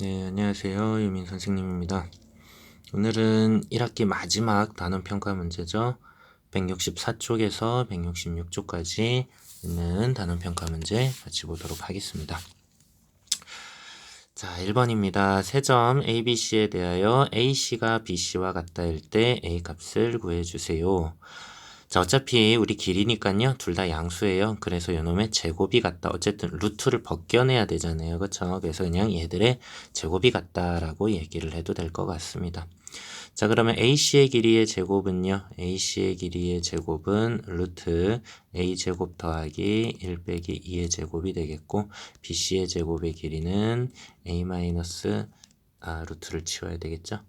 네, 안녕하세요. 유민 선생님입니다. 오늘은 1학기 마지막 단원 평가 문제죠. 164쪽에서 166쪽까지 있는 단원 평가 문제 같이 보도록 하겠습니다. 자, 1번입니다. 세점 ABC에 대하여 AC가 BC와 같다일 때 A 값을 구해주세요. 자, 어차피 우리 길이니까요. 둘 다 양수예요. 그래서 요놈의 제곱이 같다. 어쨌든 루트를 벗겨내야 되잖아요. 그쵸? 그래서 그냥 얘들의 제곱이 같다라고 얘기를 해도 될 것 같습니다. 자, 그러면 AC의 길이의 제곱은요. AC의 길이의 제곱은 루트 A제곱 더하기 1 빼기 2의 제곱이 되겠고, BC의 제곱의 길이는 루트를 치워야 되겠죠?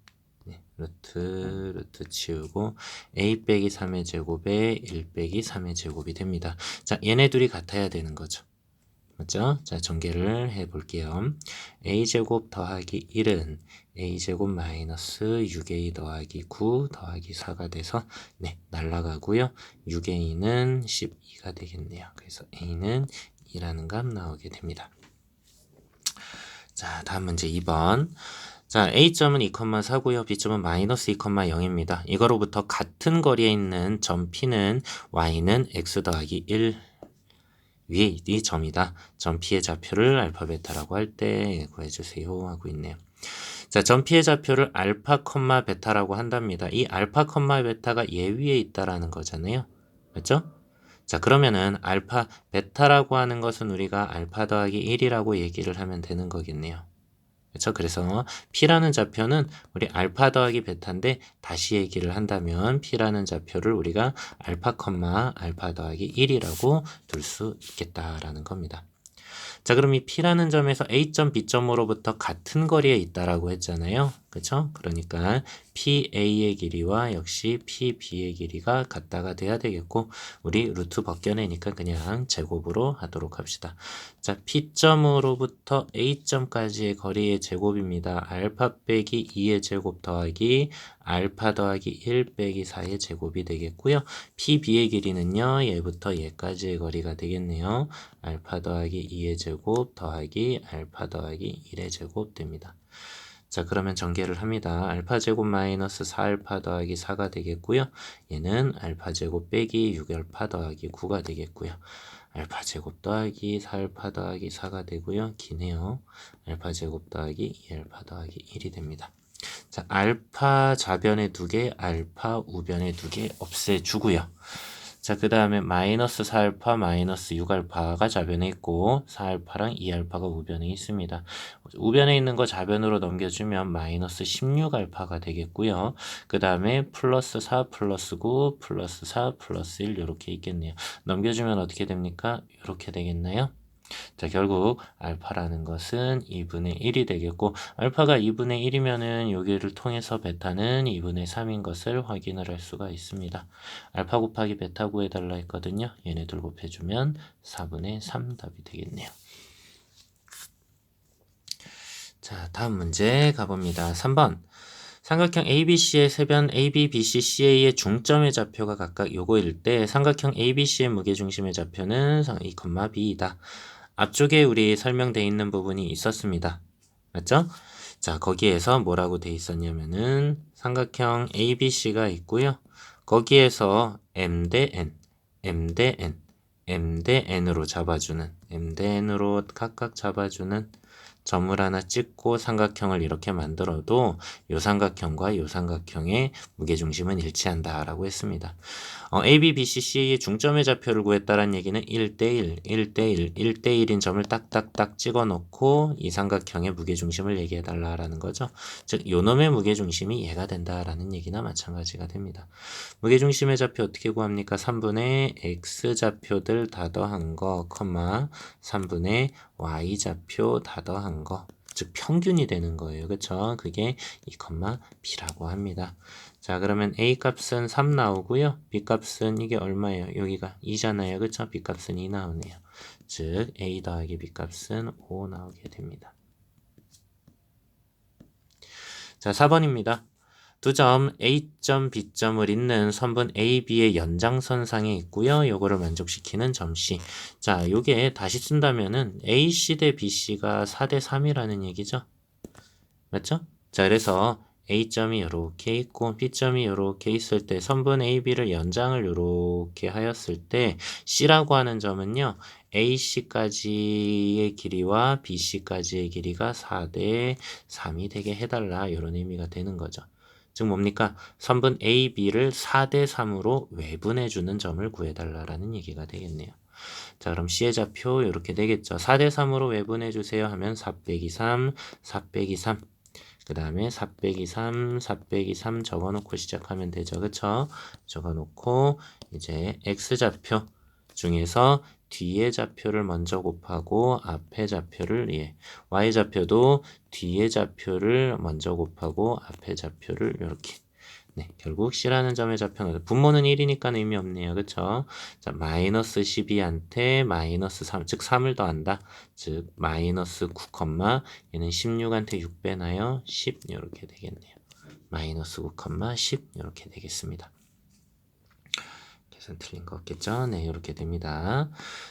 네, 루트 치우고 a 빼기 3의 제곱에 1 빼기 3의 제곱이 됩니다. 자, 얘네 둘이 같아야 되는 거죠. 맞죠? 자, 전개를 해 볼게요. a제곱 더하기 1은 a제곱 마이너스 6a 더하기 9 더하기 4가 돼서 네, 날라가고요. 6a는 12가 되겠네요. 그래서 a는 2라는 값 나오게 됩니다. 자, 다음 문제 2번. 자, A점은 2,4고요. B점은 마이너스 2,0입니다. 이거로부터 같은 거리에 있는 점 P는 Y는 X 더하기 1 위에 이 점이다. 점 P의 좌표를 알파 베타라고 할 때 구해주세요 하고 있네요. 자, 점 P의 좌표를 알파, 베타라고 한답니다. 이 알파, 베타가 얘 위에 있다라는 거잖아요. 맞죠? 자, 그러면은 알파, 베타라고 하는 것은 우리가 알파 더하기 1이라고 얘기를 하면 되는 거겠네요. 그렇죠? 그래서 P라는 좌표는 우리 알파 더하기 베타인데 다시 얘기를 한다면 P라는 좌표를 우리가 알파, 알파 더하기 1이라고 둘 수 있겠다라는 겁니다. 자, 그럼 이 P라는 점에서 A점, B점으로부터 같은 거리에 있다라고 했잖아요. 그쵸? 그러니까 PA의 길이와 역시 PB의 길이가 같다가 돼야 되겠고, 우리 루트 벗겨내니까 그냥 제곱으로 하도록 합시다. 자, P점으로부터 A점까지의 거리의 제곱입니다. 알파 빼기 2의 제곱 더하기 알파 더하기 1 빼기 4의 제곱이 되겠고요. PB의 길이는요, 얘부터 얘까지의 거리가 되겠네요. 알파 더하기 2의 제곱 더하기 알파 더하기 1의 제곱 됩니다. 자, 그러면 전개를 합니다. 알파 제곱 마이너스 4알파 더하기 4가 되겠고요. 얘는 알파 제곱 빼기 6알파 더하기 9가 되겠고요. 알파 제곱 더하기 4알파 더하기 4가 되고요. 기네요. 알파 제곱 더하기 2알파 더하기 1이 됩니다. 자, 알파 좌변에 2개, 알파 우변에 2개 없애주고요. 자, 그 다음에 마이너스 4알파, 마이너스 6알파가 좌변에 있고 4알파랑 2알파가 우변에 있습니다. 우변에 있는 거 좌변으로 넘겨주면 마이너스 16알파가 되겠고요. 그 다음에 플러스 4, 플러스 9, 플러스 4, 플러스 1 이렇게 있겠네요. 넘겨주면 어떻게 됩니까? 이렇게 되겠나요? 자, 결국 알파라는 것은 2분의 1이 되겠고 알파가 2분의 1이면은 여기를 통해서 베타는 2분의 3인 것을 확인을 할 수가 있습니다. 알파 곱하기 베타 구해달라 했거든요. 얘네들 곱해주면 4분의 3 답이 되겠네요. 자, 다음 문제 가봅니다. 3번. 삼각형 ABC의 세변 AB, BC, CA의 중점의 좌표가 각각 요거일 때 삼각형 ABC의 무게중심의 좌표는 2, B이다. 앞쪽에 우리 설명되어 있는 부분이 있었습니다. 맞죠? 자, 거기에서 뭐라고 돼 있었냐면은 삼각형 ABC가 있고요. 거기에서 M 대 N, M 대 N, M 대 N으로 잡아주는, M 대 N으로 각각 잡아주는 점을 하나 찍고 삼각형을 이렇게 만들어도 요 삼각형과 요 삼각형의 무게중심은 일치한다라고 했습니다. A, B, B, C, C의 중점의 좌표를 구했다는 얘기는 1대1, 1대1, 1대1인 점을 딱딱딱 찍어놓고 이 삼각형의 무게중심을 얘기해달라는 거죠. 즉, 요놈의 무게중심이 얘가 된다라는 얘기나 마찬가지가 됩니다. 무게중심의 좌표 어떻게 구합니까? 3분의 X좌표들 다 더한 거, 3분의 Y좌표 다 더한 거. 즉 평균이 되는 거예요. 그쵸? 그게 2, B라고 합니다. 자, 그러면 A 값은 3 나오고요. B 값은 이게 얼마예요? 여기가 2잖아요. 그쵸? B 값은 2 나오네요. 즉 A 더하기 B 값은 5 나오게 됩니다. 자, 4번입니다. 두 점 A점, B점을 잇는 선분 AB의 연장선상에 있고요. 요거를 만족시키는 점 C. 자, 요게 다시 쓴다면은 AC 대 BC가 4대 3이라는 얘기죠. 맞죠? 자, 그래서 A점이 이렇게 있고 B점이 이렇게 있을 때 선분 AB를 연장을 이렇게 하였을 때 C라고 하는 점은요. AC까지의 길이와 BC까지의 길이가 4대 3이 되게 해달라 이런 의미가 되는 거죠. 즉 뭡니까? 선분 AB를 4대 3으로 외분해주는 점을 구해달라라는 얘기가 되겠네요. 자, 그럼 C의 좌표 이렇게 되겠죠. 4대 3으로 외분해주세요 하면 4 빼기 3, 4 빼기 3. 그 다음에 4 빼기 3, 4 빼기 3 적어놓고 시작하면 되죠. 그쵸? 적어놓고 이제 X좌표 중에서 뒤의 좌표를 먼저 곱하고 앞의 좌표를 Y좌표도 뒤의 좌표를 먼저 곱하고 앞의 좌표를 이렇게 네, 결국 C라는 점의 좌표는 분모는 1이니까 의미 없네요. 그쵸? 자, 마이너스 12한테 마이너스 3, 즉 3을 더한다. 즉 마이너스 9, 얘는 16한테 6 빼나요? 10 이렇게 되겠네요. 마이너스 9, 10 이렇게 되겠습니다. 계산 틀린 거 없겠죠? 네, 이렇게 됩니다.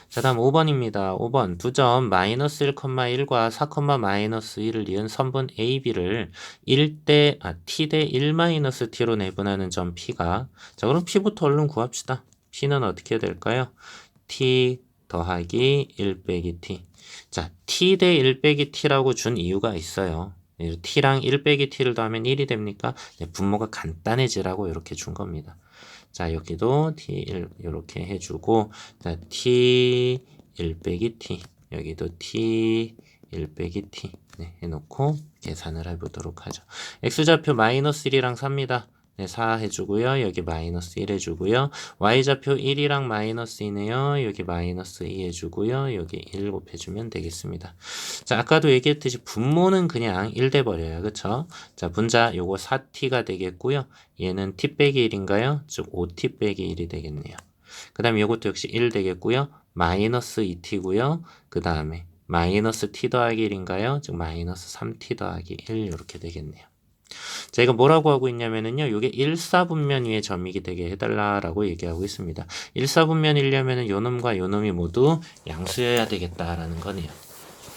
자, 다음 5번입니다. 5번 두 점 마이너스 1,1과 4, 마이너스 1을 이은 선분 AB를 T대 1 마이너스 T로 내분하는 점 P가 자, 그럼 P부터 얼른 구합시다. P는 어떻게 될까요? T 더하기 1 빼기 T. 자, T대 1 빼기 T라고 준 이유가 있어요. T랑 1 빼기 T를 더하면 1이 됩니까? 네, 분모가 간단해지라고 이렇게 준 겁니다. 자, 여기도 T1 이렇게 해주고 자, T1 빼기 T 여기도 T1 빼기 T 네, 해놓고 계산을 해보도록 하죠. X좌표 마이너스 1이랑 4입니다. 네, 4 해주고요. 여기 마이너스 1 해주고요. Y좌표 1이랑 마이너스 2네요. 여기 마이너스 2 해주고요. 여기 1 곱해주면 되겠습니다. 자, 아까도 얘기했듯이 분모는 그냥 1 돼버려요. 그쵸? 자, 분자 요거 4t가 되겠고요. 얘는 t 빼기 1인가요? 즉 5t 빼기 1이 되겠네요. 그 다음에 요것도 역시 1 되겠고요. 마이너스 2t고요. 그 다음에 마이너스 t 더하기 1인가요? 즉 마이너스 3t 더하기 1 이렇게 되겠네요. 자, 이거 뭐라고 하고 있냐면은요, 요게 1사분면 위의 점이게 되게 해달라라고 얘기하고 있습니다. 1사분면이려면은 요 놈과 요 놈이 모두 양수여야 되겠다라는 거네요.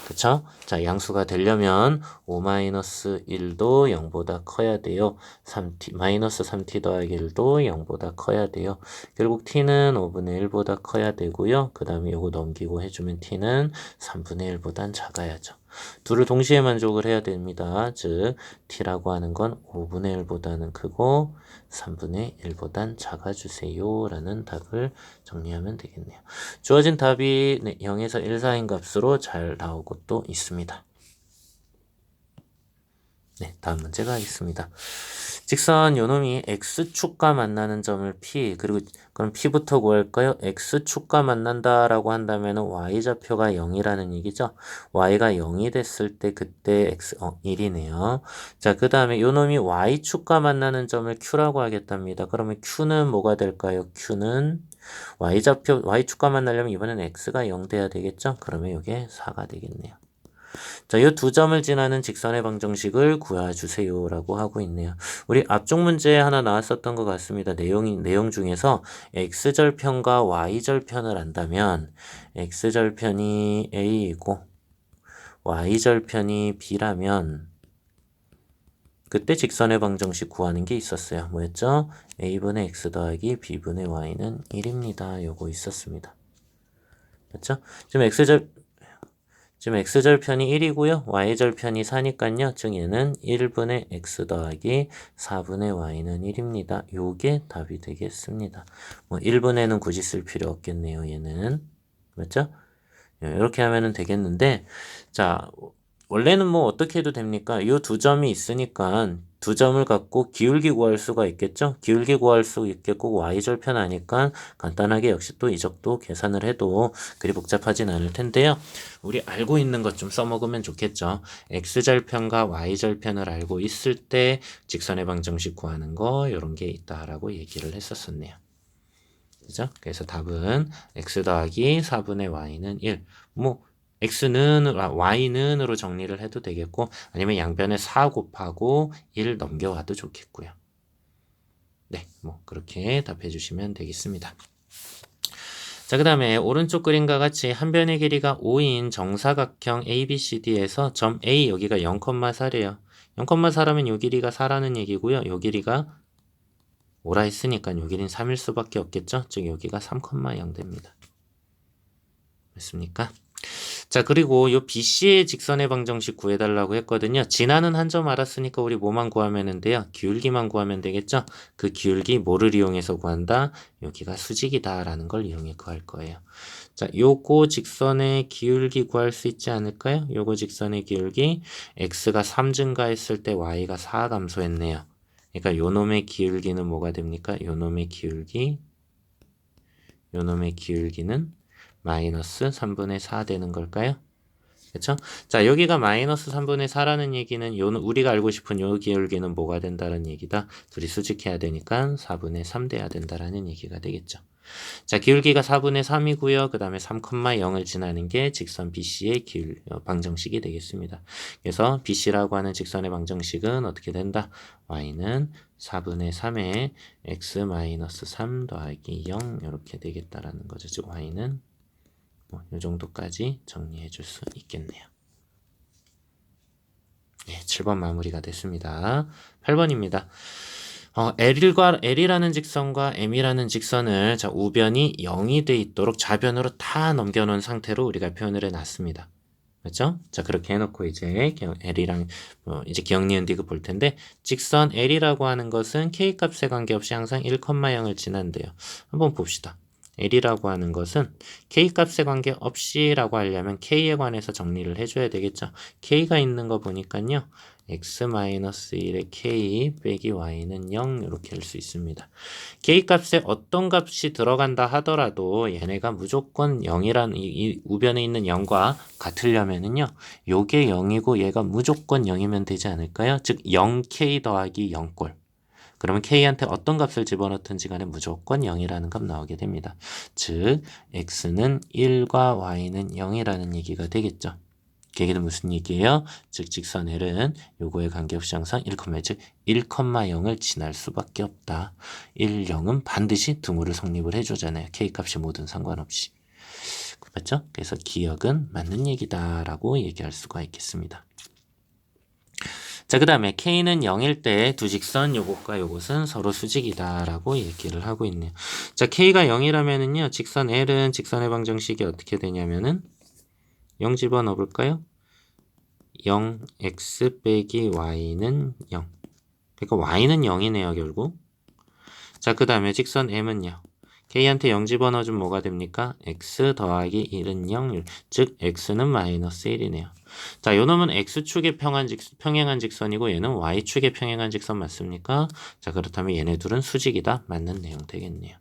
그쵸? 자, 양수가 되려면 5-1도 0보다 커야 돼요. 3t, 마이너스 3t 더하기 1도 0보다 커야 돼요. 결국 t는 5분의 1보다 커야 되고요. 그 다음에 요거 넘기고 해주면 t는 3분의 1보단 작아야죠. 둘을 동시에 만족을 해야 됩니다. 즉 t라고 하는 건 5분의 1보다는 크고 3분의 1보단 작아주세요 라는 답을 정리하면 되겠네요. 주어진 답이 0에서 1 사이인 값으로 잘 나오고 또 있습니다. 네, 다음 문제 가겠습니다. 직선 요놈이 x축과 만나는 점을 P, 그리고 그럼 P부터 구할까요? x축과 만난다라고 한다면 y좌표가 0이라는 얘기죠. y가 0이 됐을 때 그때 x, 1이네요. 자, 그 다음에 요놈이 y축과 만나는 점을 Q라고 하겠답니다. 그러면 Q는 뭐가 될까요? Q는 y좌표, y축과 만나려면 이번엔 x가 0 돼야 되겠죠? 그러면 이게 4가 되겠네요. 자, 이 두 점을 지나는 직선의 방정식을 구해주세요 라고 하고 있네요. 우리 앞쪽 문제에 하나 나왔었던 것 같습니다. 내용 중에서 x절편과 y절편을 안다면 x절편이 a이고 y절편이 b라면 그때 직선의 방정식 구하는 게 있었어요. 뭐였죠? a분의 x 더하기 b분의 y는 1입니다. 요거 있었습니다. 맞죠? 지금 x절편이 1이고요. y절편이 4니까요. 즉 얘는 1분의 x 더하기 4분의 y는 1입니다. 요게 답이 되겠습니다. 뭐 1분의는 굳이 쓸 필요 없겠네요. 얘는. 맞죠? 이렇게 하면 되겠는데 자, 원래는 뭐 어떻게 해도 됩니까? 이 두 점이 있으니까 두 점을 갖고 기울기 구할 수가 있겠죠? 기울기 구할 수 있겠고 y절편 아니까 간단하게 역시 또 이적도 계산을 해도 그리 복잡하진 않을 텐데요. 우리 알고 있는 것 좀 써먹으면 좋겠죠. x절편과 y절편을 알고 있을 때 직선의 방정식 구하는 거 이런 게 있다라고 얘기를 했었었네요. 그죠? 그래서 답은 x 더하기 4분의 y는 1. 뭐 y는으로 정리를 해도 되겠고 아니면 양변에 4 곱하고 1 넘겨와도 좋겠고요. 네, 뭐 그렇게 답해 주시면 되겠습니다. 자, 그 다음에 오른쪽 그림과 같이 한 변의 길이가 5인 정사각형 ABCD에서 점 A 여기가 0,4래요. 0,4라면 요 길이가 4라는 얘기고요. 요 길이가 5라 했으니까 요 길이는 3일 수밖에 없겠죠. 즉 여기가 3,0 됩니다. 됐습니까? 자, 그리고 요 BC의 직선의 방정식 구해달라고 했거든요. 진화는 한 점 알았으니까 우리 뭐만 구하면 돼요? 기울기만 구하면 되겠죠? 그 기울기 뭐를 이용해서 구한다? 여기가 수직이다 라는 걸 이용해 구할 거예요. 자, 요거 직선의 기울기 구할 수 있지 않을까요? 요거 직선의 기울기 x가 3 증가했을 때 y가 4 감소했네요. 그러니까 요 놈의 기울기는 뭐가 됩니까? 요 놈의 기울기는 마이너스 3분의 4 되는 걸까요? 그쵸? 자, 여기가 마이너스 3분의 4라는 얘기는 우리가 알고 싶은 요 기울기는 뭐가 된다는 얘기다. 둘이 수직해야 되니까 4분의 3 돼야 된다라는 얘기가 되겠죠. 자, 기울기가 4분의 3이고요. 그 다음에 3,0을 지나는 게 직선 BC의 방정식이 되겠습니다. 그래서 BC라고 하는 직선의 방정식은 어떻게 된다? y는 4분의 3에 x-3 더하기 0 이렇게 되겠다라는 거죠. 즉 y는 이 정도까지 정리해 줄 수 있겠네요. 네, 7번 마무리가 됐습니다. 8번입니다. L이라는 직선과 M이라는 직선을 자, 우변이 0이 돼 있도록 좌변으로 다 넘겨놓은 상태로 우리가 표현을 해놨습니다. 그렇죠? 자, 그렇게 해놓고 이제 L이랑 이제 기억, 니은, 디귿 볼 텐데 직선 L이라고 하는 것은 K 값에 관계없이 항상 1,0을 지난대요. 한번 봅시다. L이라고 하는 것은 K 값에 관계없이라고 하려면 K에 관해서 정리를 해줘야 되겠죠. K가 있는 거 보니까요. x-1의 k 빼기 y는 0 이렇게 할 수 있습니다. k 값에 어떤 값이 들어간다 하더라도 얘네가 무조건 0이란 이 우변에 있는 0과 같으려면은요. 요게 0이고 얘가 무조건 0이면 되지 않을까요? 즉 0k 더하기 0꼴. 그러면 k한테 어떤 값을 집어넣든지 간에 무조건 0이라는 값 나오게 됩니다. 즉 x는 1과 y는 0이라는 얘기가 되겠죠. 얘기는 무슨 얘기예요? 즉 직선 L은 요거에 관계없이 항상 1,0을 지날 수밖에 없다. 1, 0은 반드시 등호를 성립을 해주잖아요. K값이 뭐든 상관없이. 맞죠? 그래서 기억은 맞는 얘기다라고 얘기할 수가 있겠습니다. 자, 그 다음에 K는 0일 때 두 직선 요것과 요것은 서로 수직이다라고 얘기를 하고 있네요. 자, K가 0이라면은요, 직선 L은 직선의 방정식이 어떻게 되냐면은 0 집어넣어 볼까요? 0, x 빼기 y는 0. 그러니까 y는 0이네요, 결국. 자, 그 다음에 직선 m은요. k한테 0 집어넣어주면 뭐가 됩니까? x 더하기 1은 0, 즉 x는 마이너스 1이네요. 자, 요 놈은 x축에 평행한 직선이고 얘는 y축에 평행한 직선 맞습니까? 자, 그렇다면 얘네 둘은 수직이다. 맞는 내용 되겠네요.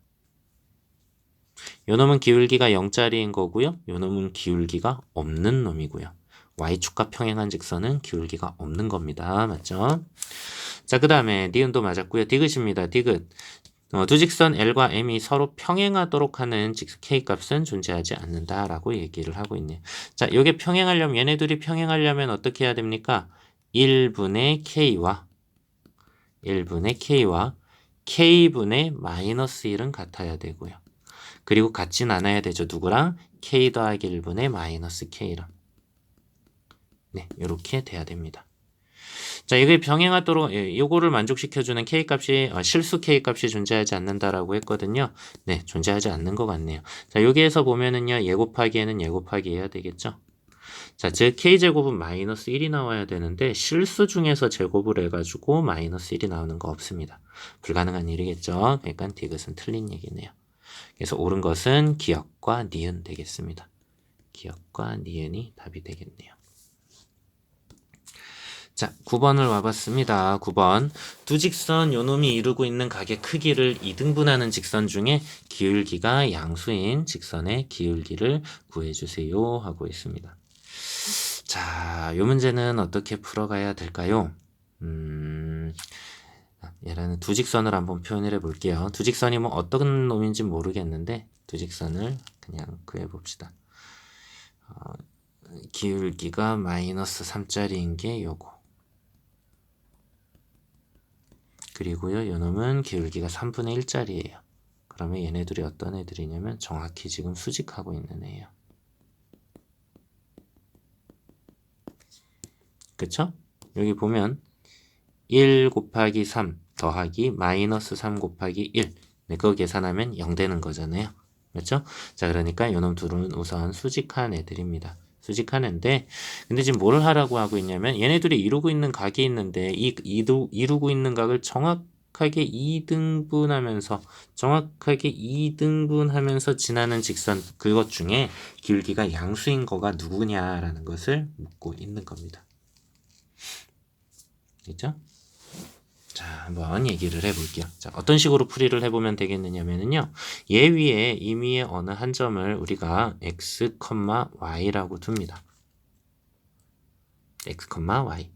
요 놈은 기울기가 0짜리인 거고요. 요 놈은 기울기가 없는 놈이고요. y축과 평행한 직선은 기울기가 없는 겁니다. 맞죠? 자, 그 다음에 니은도 맞았고요. 디귿입니다. 디귿. 두 직선 L과 M이 서로 평행하도록 하는 K값은 존재하지 않는다라고 얘기를 하고 있네요. 자, 요게 평행하려면 얘네들이 평행하려면 어떻게 해야 됩니까? 1분의 K와 K분의 마이너스 1은 같아야 되고요. 그리고 같진 않아야 되죠. 누구랑? K 더하기 1분의 마이너스 K랑. 네, 이렇게 돼야 됩니다. 자, 이게 병행하도록 요거를 만족시켜주는 K값이 실수 K값이 존재하지 않는다라고 했거든요. 네, 존재하지 않는 것 같네요. 자, 여기에서 보면은요, 얘 곱하기에는 얘 곱하기 해야 되겠죠. 자, 즉 K제곱은 마이너스 1이 나와야 되는데 실수 중에서 제곱을 해가지고 마이너스 1이 나오는 거 없습니다. 불가능한 일이겠죠. 그러니까 디귿은 틀린 얘기네요. 그래서 옳은 것은 기역과 니은 되겠습니다. 기역과 니은이 답이 되겠네요. 자, 9번을 와봤습니다. 9번. 두 직선 요놈이 이루고 있는 각의 크기를 2등분하는 직선 중에 기울기가 양수인 직선의 기울기를 구해주세요 하고 있습니다. 자, 요 문제는 어떻게 풀어가야 될까요? 얘라는 두 직선을 한번 표현을 해볼게요. 두 직선이 뭐 어떤 놈인지 모르겠는데 두 직선을 그냥 구해봅시다. 기울기가 마이너스 3짜리인 게 요거. 그리고요, 요놈은 기울기가 3분의 1짜리예요. 그러면 얘네들이 어떤 애들이냐면 정확히 지금 수직하고 있는 애예요. 그쵸? 여기 보면 1 곱하기 3 더하기 마이너스 3 곱하기 1. 네, 그거 계산하면 0 되는 거잖아요. 그렇죠? 자, 그러니까 요놈 둘은 우선 수직한 애들입니다. 수직한 애인데, 근데 지금 뭘 하라고 하고 있냐면 얘네들이 이루고 있는 각이 있는데 이루고 있는 각을 정확하게 2등분하면서 지나는 직선 그것 중에 길기가 양수인 거가 누구냐라는 것을 묻고 있는 겁니다. 그렇죠? 자, 한번 얘기를 해볼게요. 자, 어떤 식으로 풀이를 해보면 되겠느냐면요. 얘 위에 임의의 어느 한 점을 우리가 x, y라고 둡니다. x, y.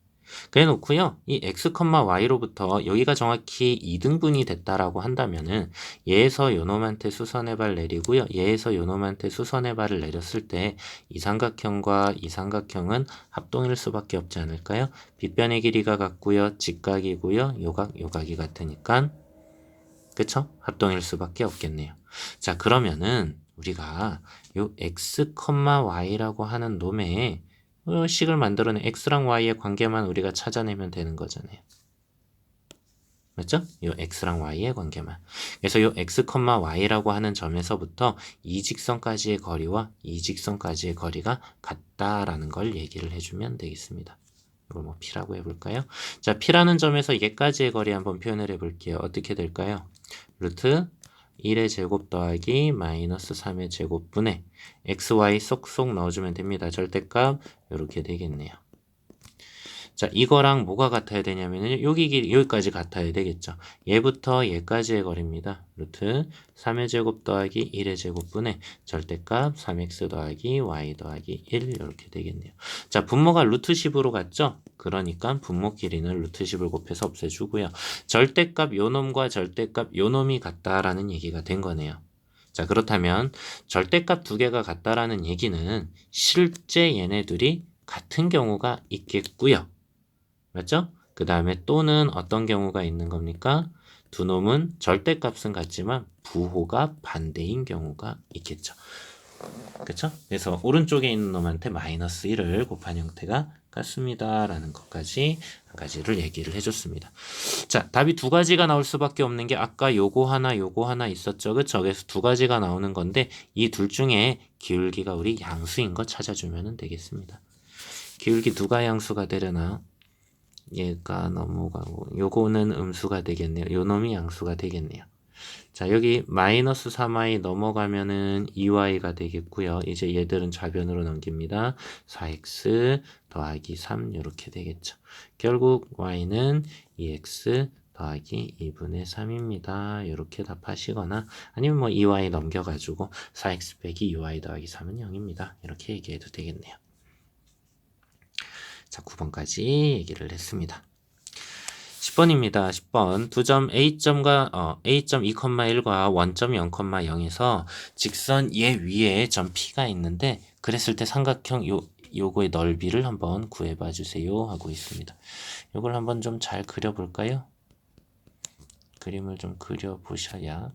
그래 놓고요. 이 x, y로부터 여기가 정확히 2등분이 됐다라고 한다면은 얘에서 요놈한테 수선의 발 내리고요. 얘에서 요놈한테 수선의 발을 내렸을 때 이 삼각형과 이 삼각형은 합동일 수밖에 없지 않을까요? 빗변의 길이가 같고요. 직각이고요. 요각이 같으니까 그쵸? 합동일 수밖에 없겠네요. 자, 그러면은 우리가 요 x, y라고 하는 놈의 식을 만들어낸 x랑 y의 관계만 우리가 찾아내면 되는 거잖아요. 맞죠? 요 x랑 y의 관계만. 그래서 요 x, y라고 하는 점에서부터 이 직선까지의 거리와 이 직선까지의 거리가 같다라는 걸 얘기를 해주면 되겠습니다. 이걸 뭐 p라고 해볼까요? 자, p라는 점에서 얘까지의 거리 한번 표현을 해볼게요. 어떻게 될까요? 루트 1의 제곱 더하기 마이너스 3의 제곱분의 xy 쏙쏙 넣어주면 됩니다. 절대값 이렇게 되겠네요. 자, 이거랑 뭐가 같아야 되냐면은 여기까지 같아야 되겠죠. 얘부터 얘까지의 거리입니다. 루트 3의 제곱 더하기 1의 제곱분의 절대값 3x 더하기 y 더하기 1 이렇게 되겠네요. 자, 분모가 루트 10으로 갔죠? 그러니까 분모 길이는 루트 10을 곱해서 없애주고요. 절대값 요놈과 절대값 요놈이 같다라는 얘기가 된 거네요. 자, 그렇다면 절대값 두 개가 같다라는 얘기는 실제 얘네들이 같은 경우가 있겠고요. 맞죠? 그 다음에 또는 어떤 경우가 있는 겁니까? 두 놈은 절대값은 같지만 부호가 반대인 경우가 있겠죠. 그쵸? 그래서 오른쪽에 있는 놈한테 마이너스 1을 곱한 형태가 같습니다. 라는 것까지 한 가지를 얘기를 해줬습니다. 자, 답이 두 가지가 나올 수밖에 없는 게 아까 요거 하나 있었죠. 그쵸? 그래서 두 가지가 나오는 건데 이 둘 중에 기울기가 우리 양수인 거 찾아주면 되겠습니다. 기울기 누가 양수가 되려나? 얘가 넘어가고 요거는 음수가 되겠네요. 요 놈이 양수가 되겠네요. 자, 여기 마이너스 3y 넘어가면은 2y가 되겠고요. 이제 얘들은 좌변으로 넘깁니다. 4x 더하기 3 이렇게 되겠죠. 결국 y는 2x 더하기 2분의 3입니다. 이렇게 답하시거나 아니면 뭐 2y 넘겨가지고 4x 빼기 2y 더하기 3은 0입니다. 이렇게 얘기해도 되겠네요. 자, 9번까지 얘기를 했습니다. 10번입니다. 10번 두 점 A점과 A점 2,1과 원점 0,0에서 직선 얘 위에 점 P가 있는데 그랬을 때 삼각형 요거의 넓이를 한번 구해봐 주세요 하고 있습니다. 요걸 한번 좀 잘 그려볼까요? 그림을 좀 그려보셔야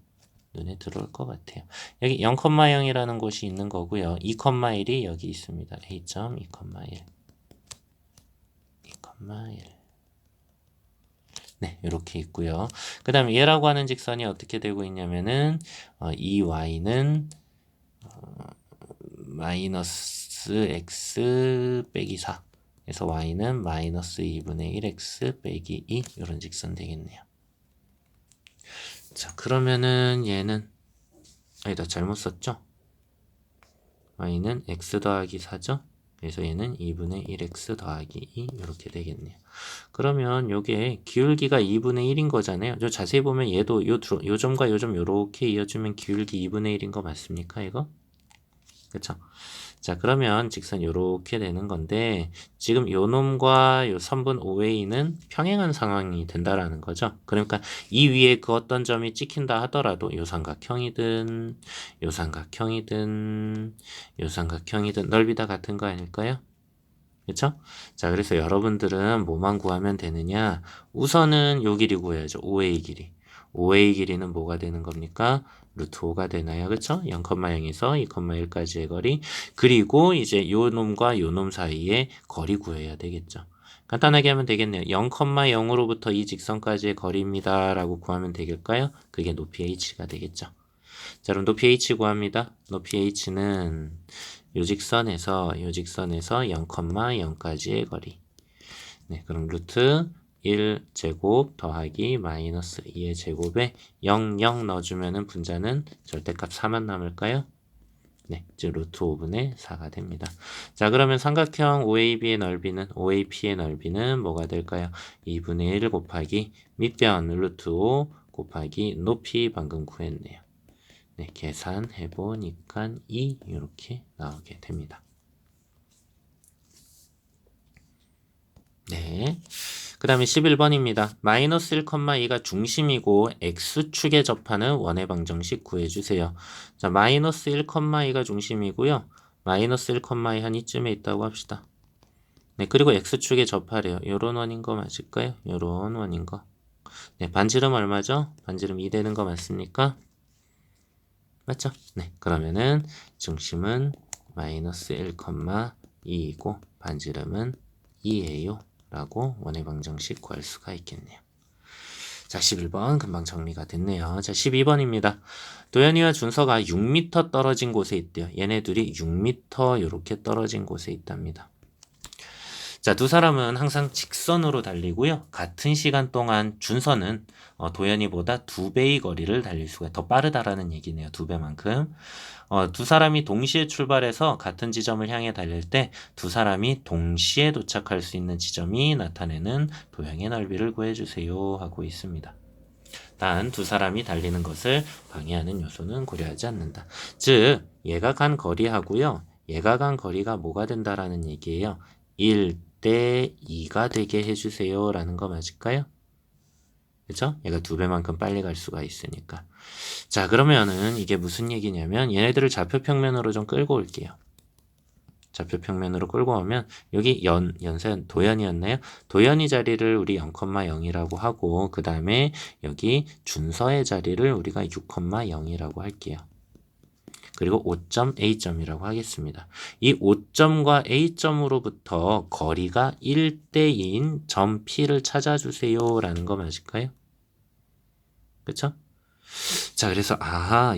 눈에 들어올 것 같아요. 여기 0,0이라는 곳이 있는 거고요. 2,1이 여기 있습니다. A점 2,1 2,1 네, 이렇게 있고요. 그 다음에 얘라고 하는 직선이 어떻게 되고 있냐면은 이 y는 마이너스 x 빼기 4 그래서 y는 마이너스 2분의 1x 빼기 2 이런 직선 되겠네요. 자, 그러면은 얘는 아니다, 잘못 썼죠? y는 x 더하기 4죠? 그래서 얘는 2분의 1x 더하기 2 이렇게 되겠네요. 그러면 요게 기울기가 2분의 1인 거잖아요. 저 자세히 보면 얘도 요 점과 요 점 요렇게 이어주면 기울기 2분의 1인 거 맞습니까? 이거? 그쵸? 자, 그러면 직선 요렇게 되는 건데 지금 요 놈과 요 선분 OA는 평행한 상황이 된다라는 거죠. 그러니까 이 위에 그 어떤 점이 찍힌다 하더라도 요 삼각형이든 요 삼각형이든 요 삼각형이든 넓이 다 같은 거 아닐까요? 그쵸? 자, 그래서 여러분들은 뭐만 구하면 되느냐? 우선은 요 길이 구해야죠. OA 길이. OA 길이는 뭐가 되는 겁니까? 루트 5가 되나요? 그쵸? 0,0에서 2,1까지의 거리. 그리고 이제 요 놈과 요 놈 사이에 거리 구해야 되겠죠. 간단하게 하면 되겠네요. 0,0으로부터 이 직선까지의 거리입니다. 라고 구하면 되겠까요? 그게 높이 h가 되겠죠. 자, 그럼 높이 h 구합니다. 높이 h는 요 직선에서 0,0까지의 거리. 네, 그럼 루트 1제곱 더하기 마이너스 2의 제곱에 0, 0 넣어주면은 분자는 절대값 4만 남을까요? 네, 즉 루트 5분의 4가 됩니다. 자, 그러면 삼각형 OAB의 넓이는 OAP의 넓이는 뭐가 될까요? 2분의 1 곱하기 밑변 루트 5 곱하기 높이 방금 구했네요. 네, 계산해 보니까 2 이렇게 나오게 됩니다. 네. 그 다음에 11번입니다. 마이너스 1,2가 중심이고 x축에 접하는 원의 방정식 구해주세요. 자, 마이너스 1,2가 중심이고요. 마이너스 1,2 한 이쯤에 있다고 합시다. 네, 그리고 x축에 접하래요. 요런 원인 거 맞을까요? 요런 원인 거. 네, 반지름 얼마죠? 반지름 2 되는 거 맞습니까? 맞죠? 네, 그러면은 중심은 마이너스 1,2이고 반지름은 2예요. 라고 원의 방정식 구할 수가 있겠네요. 자, 11번 금방 정리가 됐네요. 자, 12번입니다. 도현이와 준서가 6m 떨어진 곳에 있대요. 얘네 둘이 6m 이렇게 떨어진 곳에 있답니다. 자, 두 사람은 항상 직선으로 달리고요. 같은 시간 동안 준서는 도현이보다 2배의 거리를 달릴 수가 더 빠르다라는 얘기네요. 2배만큼. 두 사람이 동시에 출발해서 같은 지점을 향해 달릴 때 두 사람이 동시에 도착할 수 있는 지점이 나타내는 도형의 넓이를 구해주세요 하고 있습니다. 단 두 사람이 달리는 것을 방해하는 요소는 고려하지 않는다. 즉 얘가 간 거리하고요. 얘가 간 거리가 뭐가 된다라는 얘기예요. 1대 2가 되게 해주세요 라는 거 맞을까요? 그쵸? 얘가 2배만큼 빨리 갈 수가 있으니까. 자, 그러면은 이게 무슨 얘기냐면 얘네들을 좌표평면으로 좀 끌고 올게요. 좌표평면으로 끌고 오면 여기 연산 도연이었나요? 도연이 자리를 우리 0,0이라고 하고 그 다음에 여기 준서의 자리를 우리가 6,0이라고 할게요. 그리고 O점, A점이라고 하겠습니다. 이 O점과 A점으로부터 거리가 1대2인 점 P를 찾아주세요 라는 거 맞을까요? 그쵸? 자, 그래서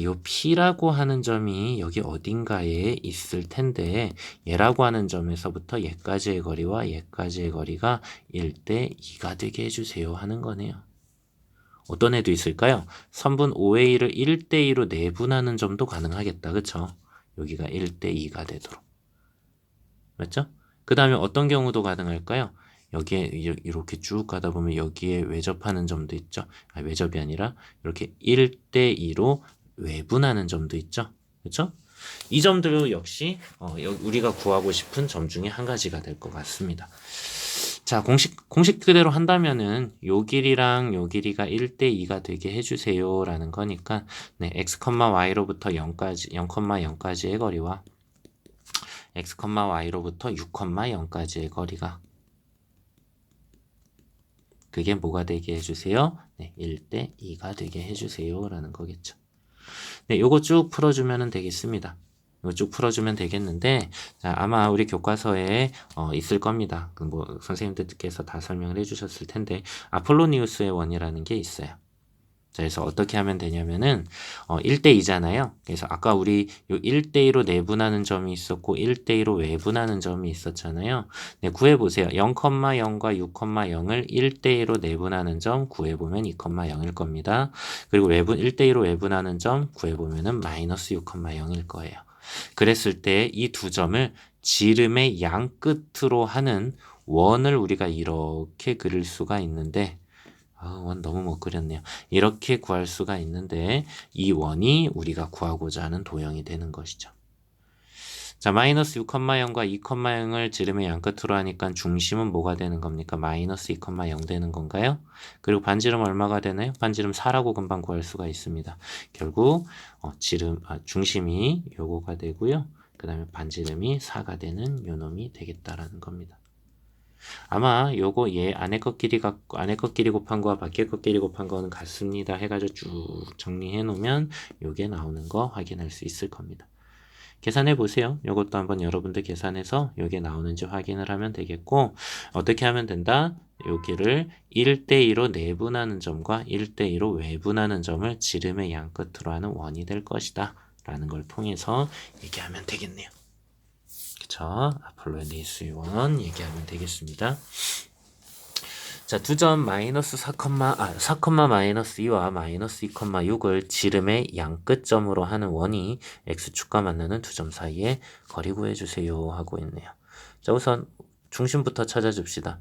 요 P라고 하는 점이 여기 어딘가에 있을 텐데 얘라고 하는 점에서부터 얘까지의 거리와 얘까지의 거리가 1대 2가 되게 해주세요 하는 거네요. 어떤 애도 있을까요? 선분 OA를 1대 2로 내분하는 점도 가능하겠다. 그쵸? 여기가 1대 2가 되도록. 맞죠? 그 다음에 어떤 경우도 가능할까요? 여기에 이렇게 쭉 가다 보면 여기에 외접하는 점도 있죠. 외접이 아니라 이렇게 1대 2로 외분하는 점도 있죠. 그렇죠? 이 점들 역시 우리가 구하고 싶은 점 중에 한 가지가 될 것 같습니다. 자, 공식 그대로 한다면은 요 길이랑 요 길이가 1대 2가 되게 해주세요 라는 거니까 네, x, y로부터 0,0까지의 거리와 x, y로부터 6,0까지의 거리가 그게 뭐가 되게 해주세요? 네, 1대 2가 되게 해주세요 라는 거겠죠. 네, 요거 쭉 풀어주면 되겠습니다. 이거 쭉 풀어주면 되겠는데 자, 아마 우리 교과서에 있을 겁니다. 뭐 선생님들께서 다 설명을 해주셨을 텐데 아폴로니우스의 원이라는 게 있어요. 자, 그래서 어떻게 하면 되냐면은 1대 2잖아요. 그래서 아까 우리 요 1대 2로 내분하는 점이 있었고 1대 2로 외분하는 점이 있었잖아요. 네, 구해 보세요. 0,0과 6,0을 1대 2로 내분하는 점 구해 보면 2,0일 겁니다. 그리고 1대 2로 외분하는 점 구해 보면은 마이너스 6,0일 거예요. 그랬을 때 이 두 점을 지름의 양 끝으로 하는 원을 우리가 이렇게 그릴 수가 있는데 원 너무 못 그렸네요. 이렇게 구할 수가 있는데 이 원이 우리가 구하고자 하는 도형이 되는 것이죠. 자, 마이너스 6,0과 2,0을 지름의 양끝으로 하니까 중심은 뭐가 되는 겁니까? 마이너스 2,0 되는 건가요? 그리고 반지름 얼마가 되나요? 반지름 4라고 금방 구할 수가 있습니다. 결국 중심이 요거가 되고요. 그 다음에 반지름이 4가 되는 요놈이 되겠다라는 겁니다. 아마 요거 얘 안에 것끼리 갖고 안에 것끼리 곱한 거와 밖에 것끼리 곱한 거는 같습니다 해가지고 쭉 정리해 놓으면 요게 나오는 거 확인할 수 있을 겁니다. 계산해 보세요. 요것도 한번 여러분들 계산해서 요게 나오는지 확인을 하면 되겠고, 어떻게 하면 된다? 여기를 1대2로 내분하는 점과 1대2로 외분하는 점을 지름의 양 끝으로 하는 원이 될 것이다 라는 걸 통해서 얘기하면 되겠네요. 그쵸? 아폴로의 내수원 얘기하면 되겠습니다. 자, 두 점 마이너스 4, 마이너스 2와 마이너스 2,6을 지름의 양끝점으로 하는 원이 x축과 만나는 두 점 사이에 거리 구해주세요 하고 있네요. 자, 우선 중심부터 찾아줍시다.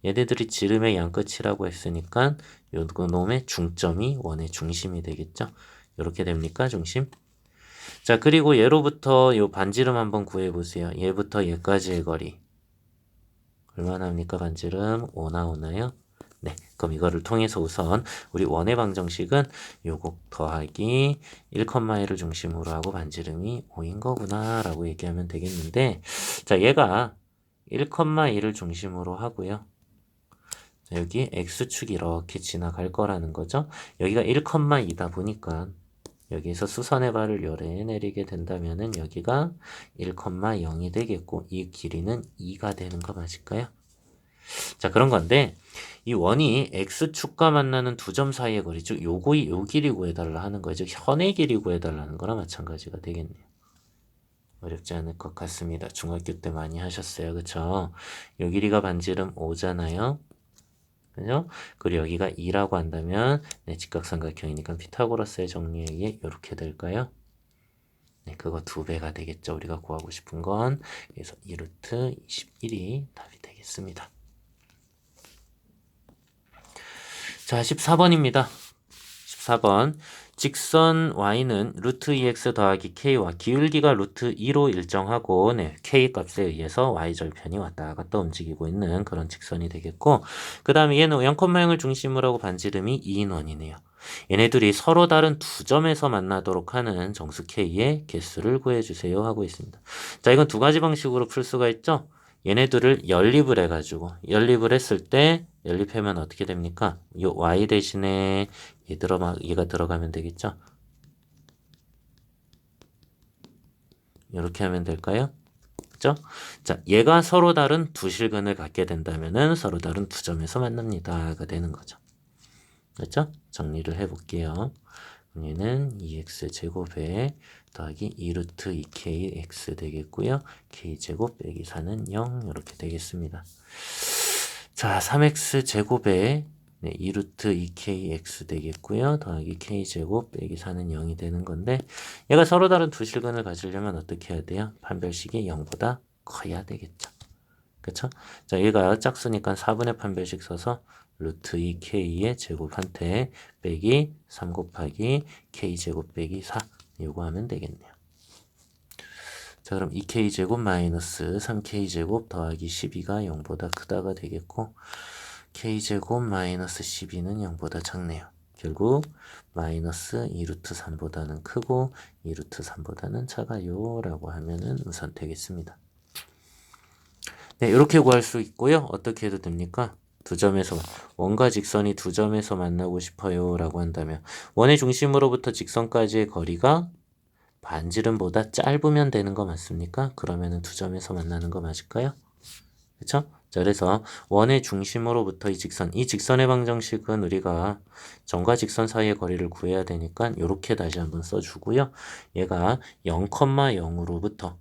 얘네들이 지름의 양끝이라고 했으니까 요거 놈의 중점이 원의 중심이 되겠죠. 이렇게 됩니까? 중심? 자, 그리고 얘로부터 요 반지름 한번 구해보세요. 얘부터 얘까지의 거리. 얼마나 합니까? 반지름 5 나오나요? 네, 그럼 이거를 통해서 우선 우리 원의 방정식은 요거 더하기 1,1을 중심으로 하고 반지름이 5인 거구나 라고 얘기하면 되겠는데, 자, 얘가 1,1을 중심으로 하고요. 자, 여기 x축이 이렇게 지나갈 거라는 거죠. 여기가 1,2다 보니까 여기서 수선의 발을 요래 내리게 된다면은 여기가 1,0이 되겠고 이 길이는 2가 되는 거 맞을까요? 자, 그런 건데 이 원이 x축과 만나는 두 점 사이의 거리, 즉 요 길이 구해달라 하는 거죠. 현의 길이 구해달라는 거랑 마찬가지가 되겠네요. 어렵지 않을 것 같습니다. 중학교 때 많이 하셨어요. 그쵸? 요 길이가 반지름 5잖아요. 그죠? 그리고 여기가 2라고 한다면 네, 직각삼각형이니까 피타고라스의 정리에 의해 이렇게 될까요? 네, 그거 2배가 되겠죠. 우리가 구하고 싶은 건. 그래서 2루트 21이 답이 되겠습니다. 자, 14번입니다. 14번. 직선 y는 루트 2x 더하기 k와 기울기가 루트 2로 일정하고 네, k 값에 의해서 y절편이 왔다 갔다 움직이고 있는 그런 직선이 되겠고, 그 다음에 얘는 0,0을 중심으로 하고 반지름이 2인 원이네요. 얘네들이 서로 다른 두 점에서 만나도록 하는 정수 k의 개수를 구해주세요 하고 있습니다. 자, 이건 두 가지 방식으로 풀 수가 있죠. 얘네들을 연립을 해가지고 연립을 했을 때 연립하면 어떻게 됩니까? 이 y 대신에 얘가 들어가면 되겠죠? 이렇게 하면 될까요? 그죠? 자, 얘가 서로 다른 두 실근을 갖게 된다면은 서로 다른 두 점에서 만납니다가 되는 거죠. 그렇죠? 정리를 해볼게요. 얘는 2x 제곱에 더하기 2루트 2kx 되겠고요. k제곱 빼기 4는 0 이렇게 되겠습니다. 자, 3x 제곱에 네, 2루트 2kx 되겠고요. 더하기 k제곱 빼기 4는 0이 되는 건데, 얘가 서로 다른 두 실근을 가지려면 어떻게 해야 돼요? 판별식이 0보다 커야 되겠죠. 그쵸? 자, 얘가 짝수니까 4분의 판별식 써서 루트 2k의 제곱한테 빼기 3 곱하기 k제곱 빼기 4 요거 하면 되겠네요. 자, 그럼 2k제곱 마이너스 3k제곱 더하기 12가 0보다 크다가 되겠고, k제곱 마이너스 12는 0보다 작네요. 결국 마이너스 2루트 3보다는 크고 2루트 3보다는 작아요 라고 하면은 우선 되겠습니다. 네, 이렇게 구할 수 있고요. 어떻게 해도 됩니까? 두 점에서, 원과 직선이 두 점에서 만나고 싶어요 라고 한다면 원의 중심으로부터 직선까지의 거리가 반지름보다 짧으면 되는 거 맞습니까? 그러면은 두 점에서 만나는 거 맞을까요? 그쵸? 자, 그래서 원의 중심으로부터 이 직선의 방정식은 우리가 점과 직선 사이의 거리를 구해야 되니까 이렇게 다시 한번 써주고요. 얘가 0,0으로부터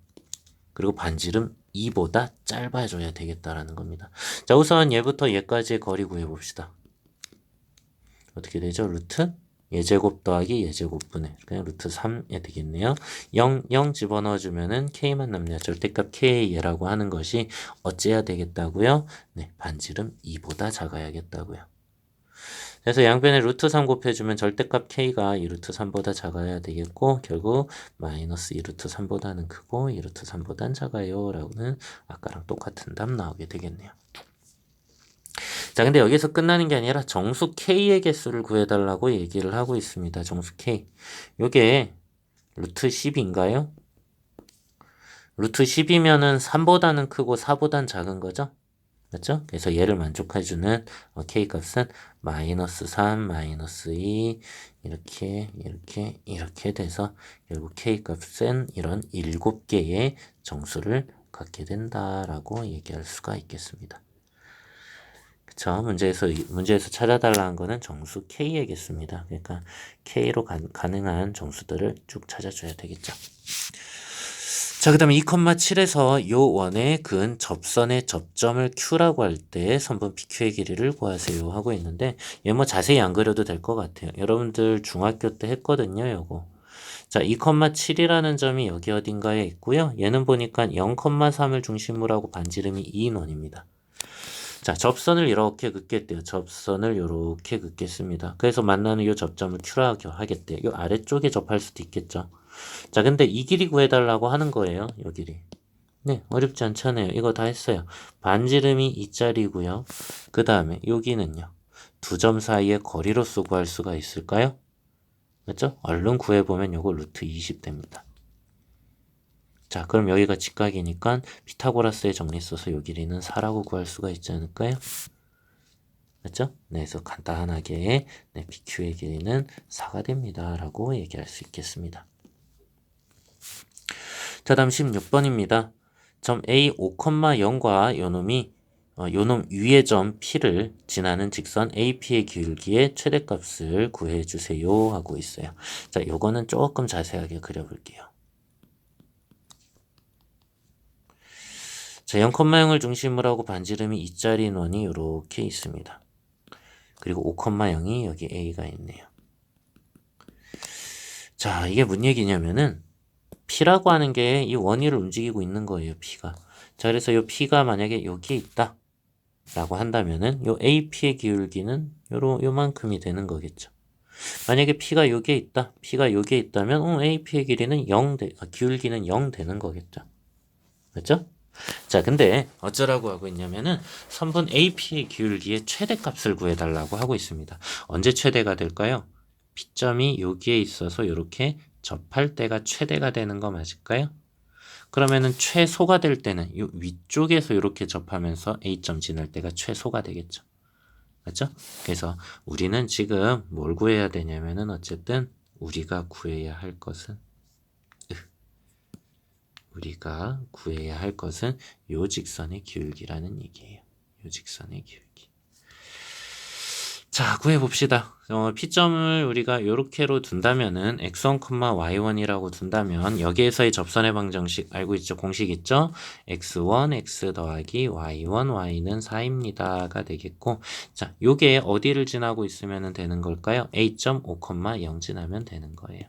그리고 반지름 2보다 짧아져야 되겠다라는 겁니다. 자, 우선 얘부터 얘까지의 거리 구해봅시다. 어떻게 되죠? 루트 예제곱 더하기 예제곱분의 그냥 루트 3이 되겠네요. 0, 0 집어넣어주면은 k만 남네요. 절대값 k라고 하는 것이 어째야 되겠다고요? 네, 반지름 2보다 작아야겠다고요. 그래서 양변에 루트 3 곱해주면 절대값 k가 2루트 3보다 작아야 되겠고, 결국 마이너스 2루트 3보다는 크고 2루트 3보다는 작아요 라고는 아까랑 똑같은 답 나오게 되겠네요. 자, 근데 여기서 끝나는 게 아니라 정수 k의 개수를 구해달라고 얘기를 하고 있습니다. 정수 k. 요게 루트 10인가요? 루트 10이면은 3보다는 크고 4보다는 작은 거죠? 맞죠? 그래서 얘를 만족해주는 K값은 마이너스 3, 마이너스 2 이렇게 돼서 결국 K값은 이런 7개의 정수를 갖게 된다라고 얘기할 수가 있겠습니다. 그쵸? 문제에서 찾아달라는 거는 정수 K이겠습니다. 그러니까 K로 가능한 정수들을 쭉 찾아줘야 되겠죠. 자, 그 다음에 2,7에서 요 원의 근 접선의 접점을 Q라고 할 때 선분 PQ의 길이를 구하세요 하고 있는데 얘 뭐 자세히 안 그려도 될 것 같아요. 여러분들 중학교 때 했거든요, 요거. 자, 2,7이라는 점이 여기 어딘가에 있고요. 얘는 보니까 0,3을 중심으로 하고 반지름이 2인 원입니다. 자, 접선을 이렇게 긋겠대요. 접선을 이렇게 긋겠습니다. 그래서 만나는 이 접점을 Q라고 하겠대요. 이 아래쪽에 접할 수도 있겠죠. 자, 근데 이 길이 구해달라고 하는 거예요. 이 길이. 네, 어렵지 않잖아요. 이거 다 했어요. 반지름이 2짜리고요. 그 다음에 여기는요. 두 점 사이의 거리로서 구할 수가 있을까요? 맞죠? 얼른 구해보면 요거 루트 20 됩니다. 자, 그럼 여기가 직각이니까 피타고라스의 정리 써서 요 길이는 4라고 구할 수가 있지 않을까요? 맞죠? 네, 그래서 간단하게 네, PQ의 길이는 4가 됩니다. 라고 얘기할 수 있겠습니다. 자, 다음 16번입니다. 점 A 5,0과 요놈 위의 점 P를 지나는 직선 AP의 기울기의 최대값을 구해주세요 하고 있어요. 자, 요거는 조금 자세하게 그려볼게요. 자, 0,0을 중심으로 하고 반지름이 2짜리 원이 이렇게 있습니다. 그리고 5,0이 여기 A가 있네요. 자, 이게 무슨 얘기냐면은 P라고 하는 게 이 원위를 움직이고 있는 거예요, P가. 자, 그래서 이 P가 만약에 여기에 있다 라고 한다면은 요 AP의 기울기는 요만큼이 되는 거겠죠. 만약에 P가 여기에 있다, P가 여기에 있다면 AP의 길이는 기울기는 0 되는 거겠죠. 맞죠? 자, 근데 어쩌라고 하고 있냐면은 선분 AP의 기울기의 최대값을 구해달라고 하고 있습니다. 언제 최대가 될까요? P점이 여기에 있어서 이렇게 접할 때가 최대가 되는 거 맞을까요? 그러면은 최소가 될 때는 이 위쪽에서 이렇게 접하면서 A점 지날 때가 최소가 되겠죠. 맞죠? 그래서 우리는 지금 뭘 구해야 되냐면은 어쨌든 우리가 구해야 할 것은 요 직선의 기울기라는 얘기예요. 요 직선의 기울기. 자, 구해봅시다. P점을 우리가 요렇게로 둔다면은 x1, y1이라고 둔다면 여기에서의 접선의 방정식 알고 있죠? 공식 있죠? x1, x 더하기 y1, y는 4입니다가 되겠고 자, 요게 어디를 지나고 있으면 되는 걸까요? A.5,0 지나면 되는 거예요.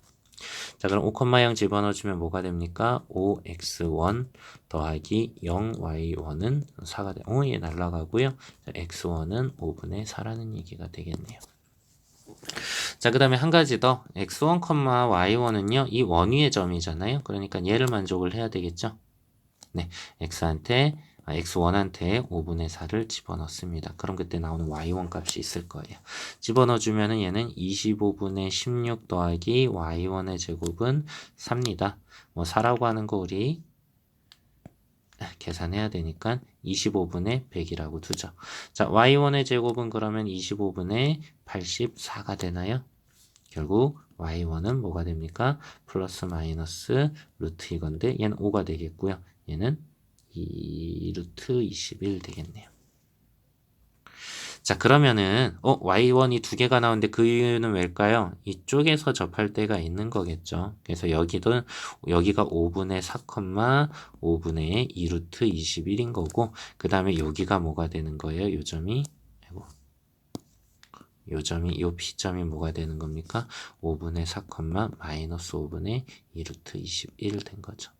자, 그럼 5,0 집어넣어주면 뭐가 됩니까? 5x1 더하기 0y1은 4가 돼. 얘 날라가고요. 자, x1은 5분의 4라는 얘기가 되겠네요. 자, 그 다음에 한 가지 더. x1, y1은요. 이 원위의 점이잖아요. 그러니까 얘를 만족을 해야 되겠죠. 네, x1한테 5분의 4를 집어넣습니다. 그럼 그때 나오는 y1 값이 있을 거예요. 집어넣어주면은 얘는 25분의 16 더하기 y1의 제곱은 4입니다. 뭐 4라고 하는 거 우리 계산해야 되니까 25분의 100이라고 두죠. 자, y1의 제곱은 그러면 25분의 84가 되나요? 결국 y1은 뭐가 됩니까? 플러스 마이너스 루트 이건데 얘는 5가 되겠고요. 얘는 2루트 21 되겠네요. 자, 그러면은 y1이 두 개가 나오는데 그 이유는 왜일까요? 이쪽에서 접할 때가 있는 거겠죠. 그래서 여기가 5분의 4, 5분의 2루트 21인 거고 그 다음에 여기가 뭐가 되는 거예요? 요 P점이 뭐가 되는 겁니까? 5분의 4, 마이너스 5분의 2루트 21 된 거죠.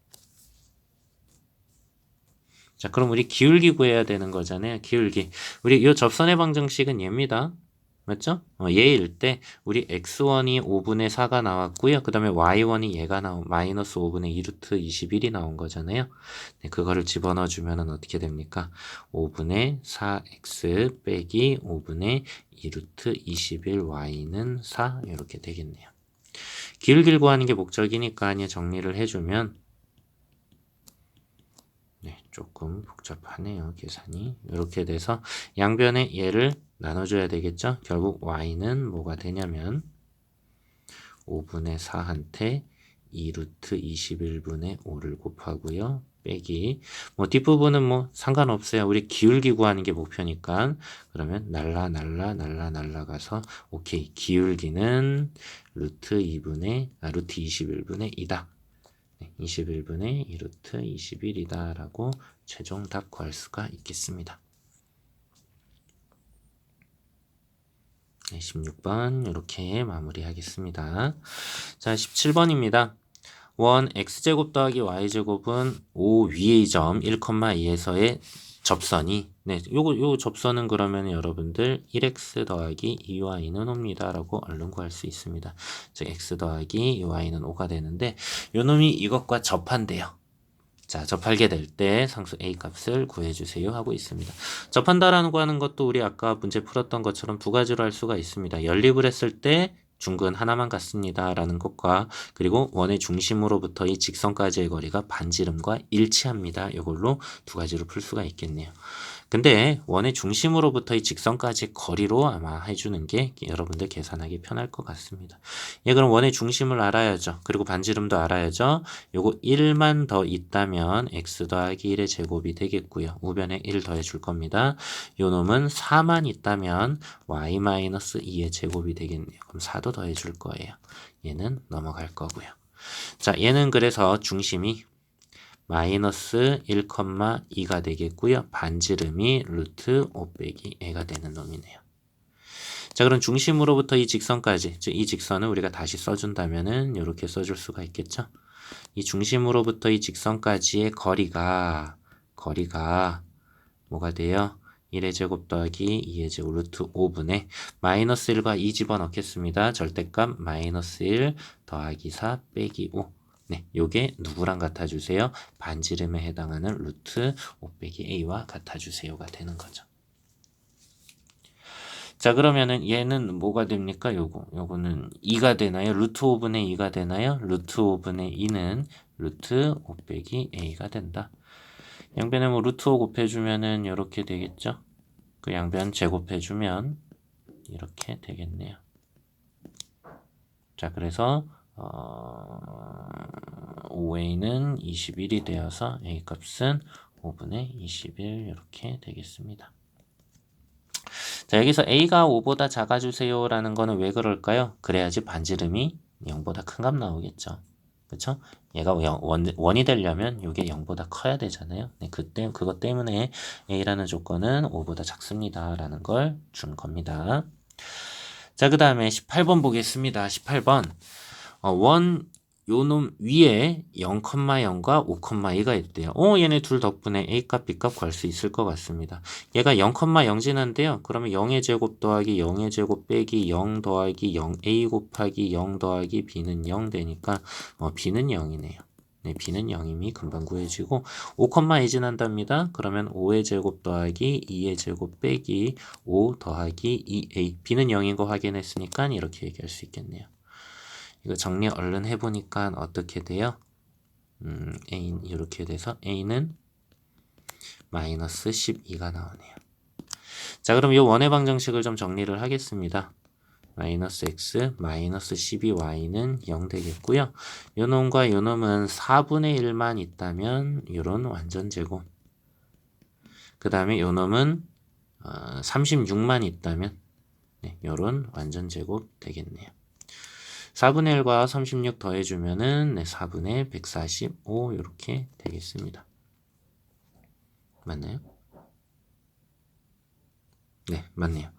자, 그럼 우리 기울기 구해야 되는 거잖아요. 기울기. 우리 이 접선의 방정식은 얘입니다. 맞죠? 얘일 때 우리 x1이 5분의 4가 나왔고요. 그 다음에 y1이 얘가 마이너스 5분의 2루트 21이 나온 거잖아요. 네, 그거를 집어넣어 주면은 어떻게 됩니까? 5분의 4x 빼기 5분의 2루트 21y는 4 이렇게 되겠네요. 기울기를 구하는 게 목적이니까 정리를 해주면 네, 조금 복잡하네요. 계산이. 이렇게 돼서 양변에 얘를 나눠줘야 되겠죠. 결국 y는 뭐가 되냐면 5분의 4한테 2루트 21분의 5를 곱하고요. 빼기 뭐 뒷부분은 뭐 상관없어요. 우리 기울기 구하는 게 목표니까. 그러면 날라가서 오케이. 기울기는 루트 21분의 2다. 21분의 2루트 21이다 라고 최종 답 구할 수가 있겠습니다. 16번 이렇게 마무리하겠습니다. 자, 17번입니다. 원 x제곱 더하기 y제곱은 O 위의 점 1,2에서의 접선이 요 접선은 그러면 여러분들 1x 더하기 2y는 5입니다 라고 얼른 구할 수 있습니다. 즉 x 더하기 2y는 5가 되는데 요 놈이 이것과 접한대요. 자, 접하게 될 때 상수 a 값을 구해주세요 하고 있습니다. 접한다라는 거 하는 것도 우리 아까 문제 풀었던 것처럼 두 가지로 할 수가 있습니다. 연립을 했을 때 중근 하나만 같습니다 라는 것과 그리고 원의 중심으로부터 이 직선까지의 거리가 반지름과 일치합니다. 이걸로 두 가지로 풀 수가 있겠네요. 근데 원의 중심으로부터 이 직선까지 거리로 아마 해주는 게 여러분들 계산하기 편할 것 같습니다. 예, 그럼 원의 중심을 알아야죠. 그리고 반지름도 알아야죠. 요거 1만 더 있다면 x 더하기 1의 제곱이 되겠고요. 우변에 1 더해 줄 겁니다. 요 놈은 4만 있다면 y-2의 제곱이 되겠네요. 그럼 4도 더해 줄 거예요. 얘는 넘어갈 거고요. 자, 얘는 그래서 중심이 마이너스 1,2가 되겠고요. 반지름이 루트 5 빼기 a가 되는 놈이네요. 자, 그럼 중심으로부터 이 직선까지, 즉 이 직선을 우리가 다시 써준다면은 이렇게 써줄 수가 있겠죠. 이 중심으로부터 이 직선까지의 거리가 뭐가 돼요? 1의 제곱 더하기 2의 제곱 루트 5분의 마이너스 1과 2 집어넣겠습니다. 절대값 마이너스 1 더하기 4 빼기 5. 네, 요게 누구랑 같아주세요? 반지름에 해당하는 루트 5 빼기 a와 같아주세요가 되는 거죠. 자, 그러면은 얘는 뭐가 됩니까? 요거는 2가 되나요? 루트 5분의 2가 되나요? 루트 5분의 2는 루트 5 빼기 a가 된다. 양변에 뭐 루트 5 곱해주면은 이렇게 되겠죠? 그 양변 제곱해주면 이렇게 되겠네요. 자, 그래서 5a는 21이 되어서 a 값은 5분의 21 이렇게 되겠습니다. 자, 여기서 a가 5보다 작아주세요 라는 거는 왜 그럴까요? 그래야지 반지름이 0보다 큰 값 나오겠죠. 그쵸? 얘가 원이 되려면 이게 0보다 커야 되잖아요. 네, 그것 때문에 a라는 조건은 5보다 작습니다 라는 걸 준 겁니다. 자, 그 다음에 18번 보겠습니다. 18번 요놈 위에 0,0과 5,2가 있대요. 얘네 둘 덕분에 a값, b값 구할 수 있을 것 같습니다. 얘가 0,0 지난데요. 그러면 0의 제곱 더하기 0의 제곱 빼기 0 더하기 0, a 곱하기 0 더하기 b는 0 되니까 b는 0이네요. 네, b는 0이미 금방 구해지고 5,2 지난답니다. 그러면 5의 제곱 더하기 2의 제곱 빼기 5 더하기 2a b는 0인 거 확인했으니까 이렇게 얘기할 수 있겠네요. 이거 정리 얼른 해보니까 어떻게 돼요? A 이렇게 돼서 A는 마이너스 12가 나오네요. 자, 그럼 이 원의 방정식을 좀 정리를 하겠습니다. 마이너스 x 마이너스 12y는 0 되겠고요. 요 놈과 요 놈은 4분의 1만 있다면 요런 완전제곱. 그 다음에 요 놈은 36만 있다면 요런 완전제곱 되겠네요. 4분의 1과 36 더해주면은 4분의 145 이렇게 되겠습니다. 맞나요? 네, 맞네요.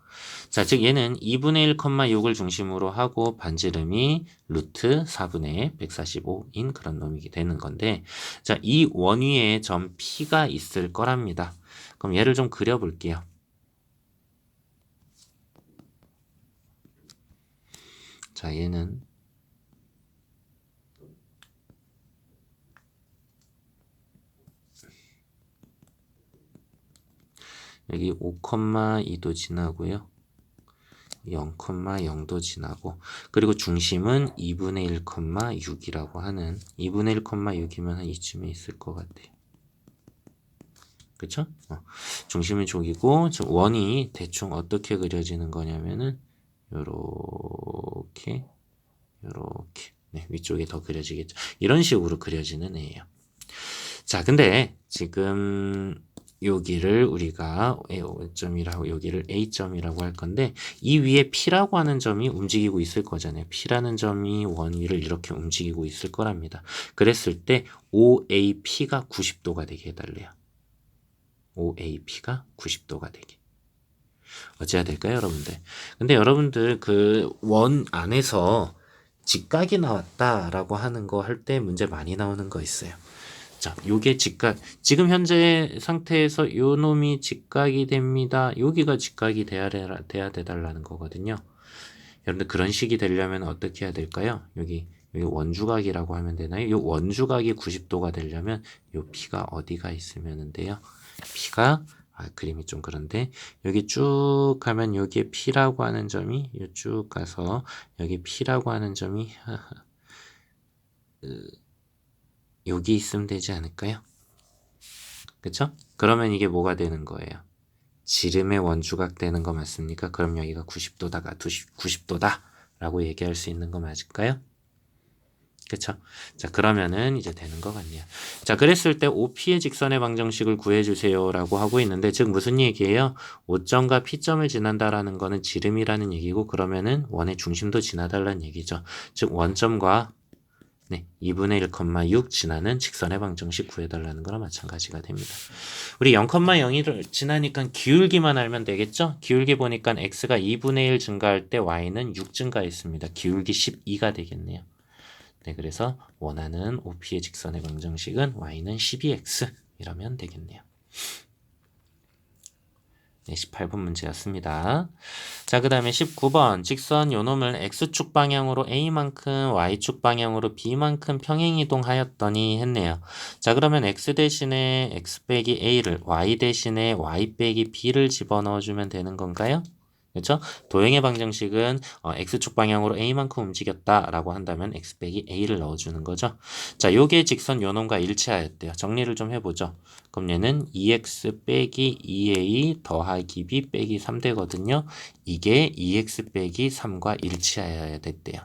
자, 즉 얘는 2분의 1,6을 중심으로 하고 반지름이 루트 4분의 145인 그런 놈이 되는 건데, 자, 이 원 위에 점 P가 있을 거랍니다. 그럼 얘를 좀 그려볼게요. 자, 얘는 여기 5,2도 지나고요. 0,0도 지나고 그리고 중심은 2분의 1,6이라고 하는 2분의 1,6이면 한 이쯤에 있을 것 같아요. 그쵸? 중심은 족이고 지금 원이 대충 어떻게 그려지는 거냐면은 요렇게 요렇게 네, 위쪽에 더 그려지겠죠. 이런 식으로 그려지는 애예요. 자, 근데 지금 여기를 우리가 O점이라고 여기를 A점이라고 할 건데 이 위에 P라고 하는 점이 움직이고 있을 거잖아요. P라는 점이 원 위를 이렇게 움직이고 있을 거랍니다. 그랬을 때 OAP가 90도가 되게 해달래요. OAP가 90도가 되게. 어찌해야 될까요, 여러분들? 근데 여러분들 그 원 안에서 직각이 나왔다라고 하는 거 할 때 문제 많이 나오는 거 있어요. 자, 요게 직각. 지금 현재 상태에서 요 놈이 직각이 됩니다. 여기가 직각이 돼야 되달라는 거거든요. 여러분들 그런 식이 되려면 어떻게 해야 될까요? 여기 원주각이라고 하면 되나요? 요 원주각이 90도가 되려면 요 P가 어디가 있으면 돼요? P가 그림이 좀 그런데 여기 쭉 가면 여기에 P라고 하는 점이 쭉 가서 여기 P라고 하는 점이 여기 있으면 되지 않을까요? 그쵸? 그러면 이게 뭐가 되는 거예요? 지름의 원주각 되는 거 맞습니까? 그럼 여기가 90도다가 90도다 라고 얘기할 수 있는 거 맞을까요? 그쵸? 자, 그러면은 이제 되는 것 같네요. 자, 그랬을 때 OP의 직선의 방정식을 구해주세요 라고 하고 있는데, 즉 무슨 얘기예요? O점과 P점을 지난다라는 거는 지름이라는 얘기고, 그러면은 원의 중심도 지나달라는 얘기죠. 즉 원점과 2분의 1,6 지나는 직선의 방정식 구해달라는 거랑 마찬가지가 됩니다. 우리 0,0을 지나니까 기울기만 알면 되겠죠? 기울기 보니까 x가 2분의 1 증가할 때 y는 6 증가했습니다. 기울기 12가 되겠네요. 네, 그래서 원하는 OP의 직선의 방정식은 y는 12x 이라면 되겠네요. 네, 18번 문제였습니다. 자, 그 다음에 19번 직선 요놈을 x축 방향으로 a만큼 y축 방향으로 b만큼 평행이동하였더니 했네요. 자, 그러면 x 대신에 x 빼기 a를 y 대신에 y 빼기 b를 집어넣어주면 되는 건가요? 그렇죠? 도형의 방정식은 x축 방향으로 a만큼 움직였다라고 한다면 x 빼기 a를 넣어주는 거죠. 자, 요게 직선 요놈과 일치하였대요. 정리를 좀 해보죠. 그럼 얘는 2x 빼기 2a 더하기 b 빼기 3 되거든요. 이게 2x 빼기 3과 일치하여야 됐대요.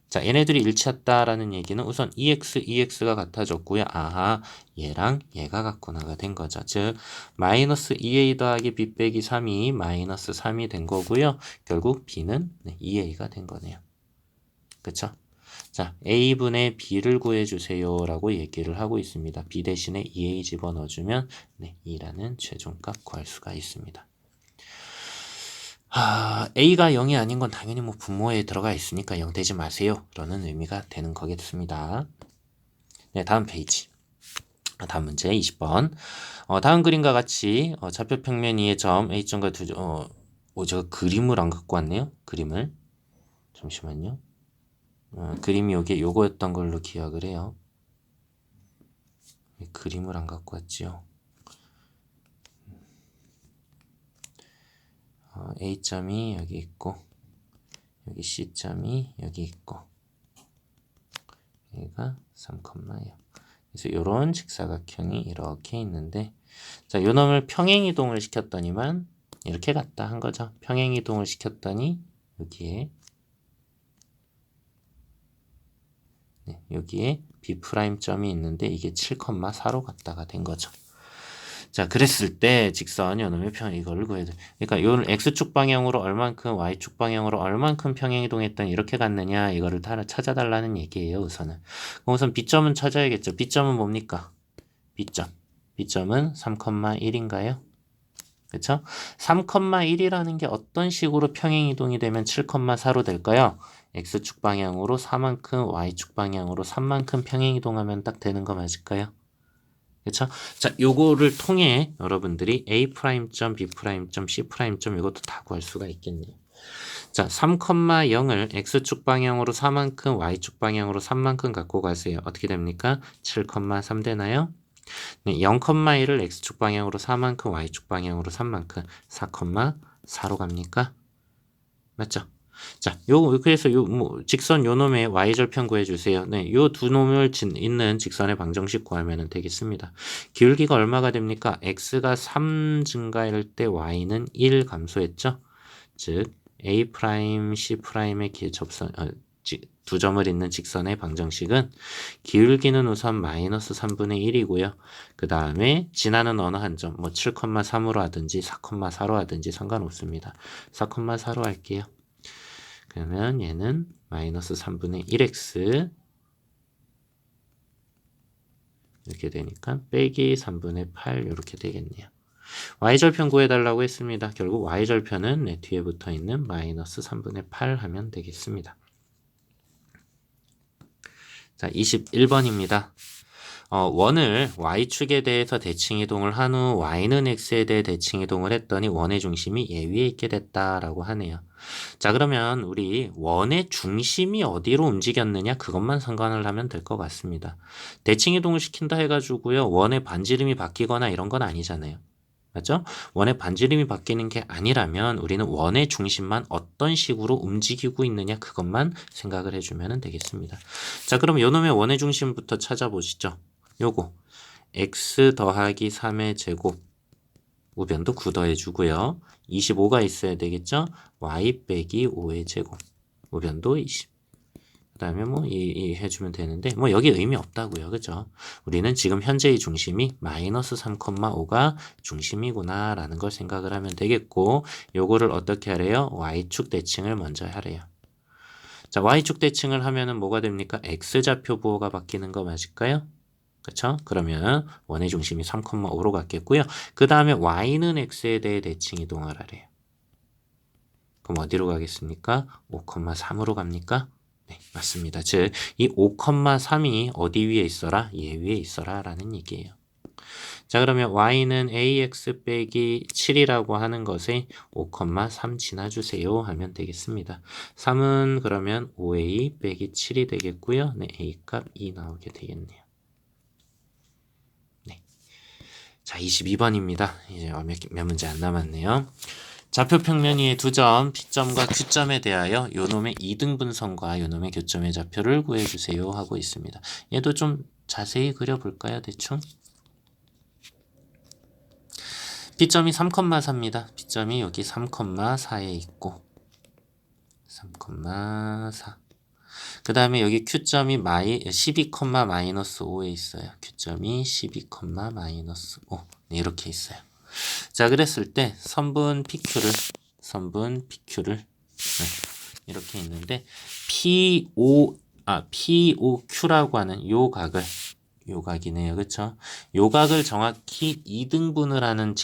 자, 얘네들이 일치했다라는 얘기는 우선 2x가 같아졌고요. 아하, 얘랑 얘가 같구나가 된 거죠. 즉, 마이너스 2a 더하기 b 빼기 3이 마이너스 3이 된 거고요. 결국 b는 2a가 된 거네요. 그쵸? 자, a분의 b를 구해주세요 라고 얘기를 하고 있습니다. b 대신에 2a 집어넣어주면 2라는 최종값 구할 수가 있습니다. a가 0이 아닌 건 당연히 뭐 분모에 들어가 있으니까 0 되지 마세요 라는 의미가 되는 거겠습니다. 네, 다음 페이지. 다음 문제 20번. 다음 그림과 같이 좌표 평면 위의 점 A점과 제가 그림을 안 갖고 왔네요. 그림을. 잠시만요. 그림이 요거였던 걸로 기억을 해요. 그림을 안 갖고 왔지요. A점이 여기 있고 여기 C점이 여기 있고 여기가 3,0. 그래서 이런 직사각형이 이렇게 있는데 자, 요 놈을 평행이동을 시켰더니만 이렇게 갔다 한 거죠. 평행이동을 시켰더니 여기에 B'점이 있는데 이게 7,4로 갔다가 된 거죠. 자, 그랬을 때 직선 요놈의 이거를 구해야 돼. 그러니까 요 x축 방향으로 얼만큼 y축 방향으로 얼만큼 평행이동했더니 이렇게 갔느냐 이거를 찾아달라는 얘기예요. 우선은. 그럼 우선 B점은 찾아야겠죠. B점은 뭡니까? B점은 3,1인가요? 그쵸? 3,1이라는 게 어떤 식으로 평행이동이 되면 7,4로 될까요? x축 방향으로 4만큼 y축 방향으로 3만큼 평행이동하면 딱 되는 거 맞을까요? 그쵸? 자, 요거를 통해 여러분들이 A'.B'.C'.점 이것도 다 구할 수가 있겠네요. 자, 3,0을 X축 방향으로 4만큼, Y축 방향으로 3만큼 갖고 가세요. 어떻게 됩니까? 7,3 되나요? 네, 0,1을 X축 방향으로 4만큼, Y축 방향으로 3만큼, 4,4로 갑니까? 맞죠? 자, 그래서 직선 요 놈의 y절편 구해주세요. 네, 요 두 놈을 있는 직선의 방정식 구하면 되겠습니다. 기울기가 얼마가 됩니까? x가 3 증가할 때 y는 1 감소했죠? 즉, a', c'의 두 점을 잇는 직선의 방정식은 기울기는 우선 마이너스 3분의 1이고요. 그 다음에 지나는 어느 한 점, 7,3으로 하든지 4,4로 하든지 상관없습니다. 4,4로 할게요. 그러면 얘는 마이너스 3분의 1x 이렇게 되니까 빼기 3분의 8 이렇게 되겠네요. y절편 구해달라고 했습니다. 결국 y절편은 뒤에 붙어있는 마이너스 3분의 8 하면 되겠습니다. 자, 21번입니다. 원을 y축에 대해서 대칭이동을 한 후 y는 x에 대해 대칭이동을 했더니 원의 중심이 얘 위에 있게 됐다라고 하네요. 자, 그러면 우리 원의 중심이 어디로 움직였느냐 그것만 상관을 하면 될 것 같습니다. 대칭이동을 시킨다 해가지고요 원의 반지름이 바뀌거나 이런 건 아니잖아요. 맞죠? 원의 반지름이 바뀌는 게 아니라면 우리는 원의 중심만 어떤 식으로 움직이고 있느냐 그것만 생각을 해주면 되겠습니다. 자, 그럼 요놈의 원의 중심부터 찾아보시죠. 요거 x 더하기 3의 제곱 우변도 9 더해주고요. 25가 있어야 되겠죠? y 빼기 5의 제곱 우변도 20. 그 다음에 이 해주면 되는데 여기 의미 없다고요. 그죠? 우리는 지금 현재의 중심이 마이너스 3,5가 중심이구나 라는 걸 생각을 하면 되겠고 요거를 어떻게 하래요? y축 대칭을 먼저 하래요. 자, y축 대칭을 하면은 뭐가 됩니까? x좌표 부호가 바뀌는 거 맞을까요? 그쵸? 그러면 원의 중심이 3,5로 갔겠고요. 그 다음에 y는 x에 대해 대칭 이동을 하래요. 그럼 어디로 가겠습니까? 5,3으로 갑니까? 네, 맞습니다. 즉, 이 5,3이 어디 위에 있어라? 얘 위에 있어라 라는 얘기예요. 자, 그러면 y는 ax 빼기 7이라고 하는 것에 5,3 지나주세요 하면 되겠습니다. 3은 그러면 5a 빼기 7이 되겠고요. 네, a값 2 나오게 되겠네요. 네. 자, 22번입니다. 이제 몇 문제 안 남았네요. 좌표 평면 위의 두 점, P점과 Q점에 대하여 요놈의 이등분선과 요놈의 교점의 좌표를 구해주세요 하고 있습니다. 얘도 좀 자세히 그려볼까요? 대충? P점이 3,4입니다. P점이 여기 3,4에 있고 3,4. 그 다음에 여기 Q점이 12,-5에 있어요. Q점이 12,-5. 네, 이렇게 있어요. 자, 그랬을 때 선분 PQ를 네, 이렇게 있는데 POQ라고 하는 요 각이네요. 그쵸? 요 각을 정확히 2등분을 하는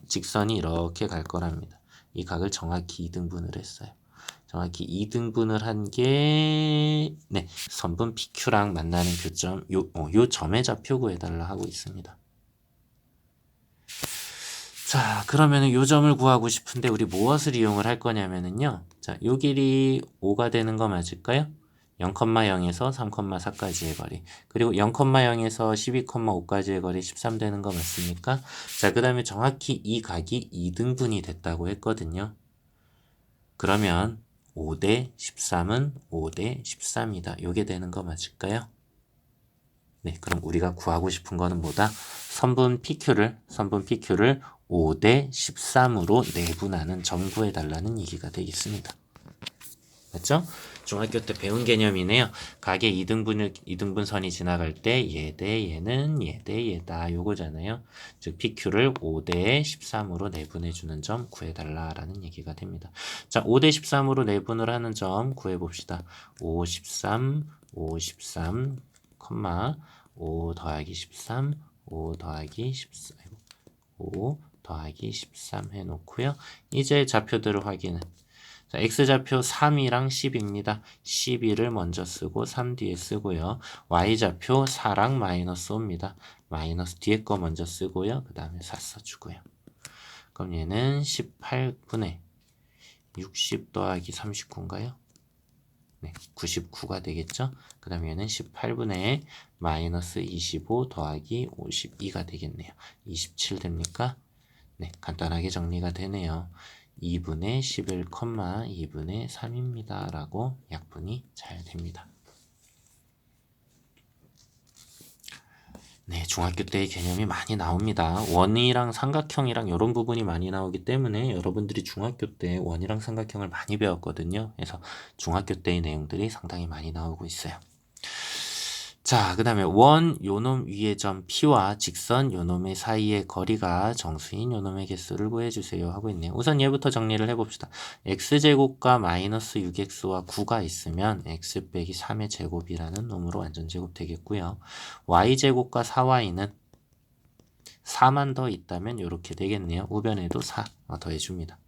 직선이 이렇게 갈 거랍니다. 이 각을 정확히 2등분을 했어요. 정확히 2등분을 한 게 네, 선분 PQ랑 만나는 교점 요 점의 좌표 구해달라 하고 있습니다. 자, 그러면은 요 점을 구하고 싶은데 우리 무엇을 이용을 할 거냐면은요. 자, 요 길이 5가 되는 거 맞을까요? 0,0에서 3,4까지의 거리. 그리고 0,0에서 12,5까지의 거리 13 되는 거 맞습니까? 자, 그 다음에 정확히 이 각이 2등분이 됐다고 했거든요. 그러면 5대 13은 5대 13이다. 요게 되는 거 맞을까요? 네, 그럼 우리가 구하고 싶은 거는 뭐다? 선분 PQ를 5대 13으로 내분하는 점 구해달라는 얘기가 되겠습니다. 맞죠? 중학교 때 배운 개념이네요. 각의 2등분선이 지나갈 때 얘 대 얘는 얘 대 얘다 요거잖아요. 즉 PQ를 5대 13으로 내분해주는 점 구해달라라는 얘기가 됩니다. 자, 5대 13으로 내분을 하는 점 구해봅시다. 5, 13, 5, 13, 5 더하기 13, 5 더하기 13, 5 더하기 13 해놓고요. 이제 좌표들을 확인해. 자, x좌표 3이랑 10입니다. 12를 먼저 쓰고 3 뒤에 쓰고요. y좌표 4랑 마이너스 5입니다. 마이너스 뒤에 거 먼저 쓰고요. 그 다음에 4 써주고요. 그럼 얘는 18분의 60 더하기 39인가요? 네, 99가 되겠죠? 그 다음에 얘는 18분의 마이너스 25 더하기 52가 되겠네요. 27 됩니까? 네, 간단하게 정리가 되네요. 2분의 11, 2분의 3입니다. 라고 약분이 잘 됩니다. 네, 중학교 때의 개념이 많이 나옵니다. 원이랑 삼각형이랑 이런 부분이 많이 나오기 때문에 여러분들이 중학교 때 원이랑 삼각형을 많이 배웠거든요. 그래서 중학교 때의 내용들이 상당히 많이 나오고 있어요. 자, 그 다음에 원 요놈 위의 점 P와 직선 요놈의 사이의 거리가 정수인 요놈의 개수를 구해주세요 하고 있네요. 우선 얘부터 정리를 해봅시다. x제곱과 마이너스 6x와 9가 있으면 x 빼기 3의 제곱이라는 놈으로 완전제곱 되겠고요. y제곱과 4y는 4만 더 있다면 이렇게 되겠네요. 우변에도 4 더해줍니다.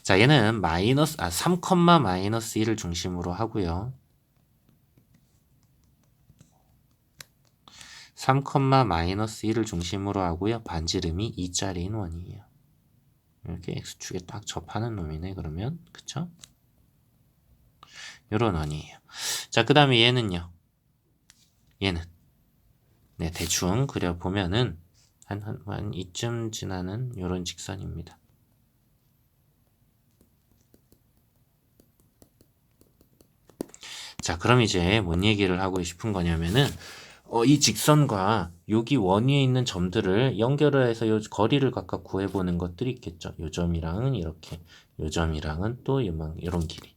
자, 얘는 3, 마이너스 1을 중심으로 하고요. 3, 마이너스 1을 중심으로 하고요. 반지름이 2짜리인 원이에요. 이렇게 x축에 딱 접하는 놈이네, 그러면. 그쵸? 요런 원이에요. 자, 그 다음에 얘는요. 얘는. 네, 대충 그려보면은, 한 이쯤 지나는 요런 직선입니다. 자, 그럼 이제 뭔 얘기를 하고 싶은 거냐면은, 이 직선과 여기 원 위에 있는 점들을 연결을 해서 요 거리를 각각 구해보는 것들이 있겠죠. 요 점이랑은 이렇게, 요 점이랑은 또 이런 길이.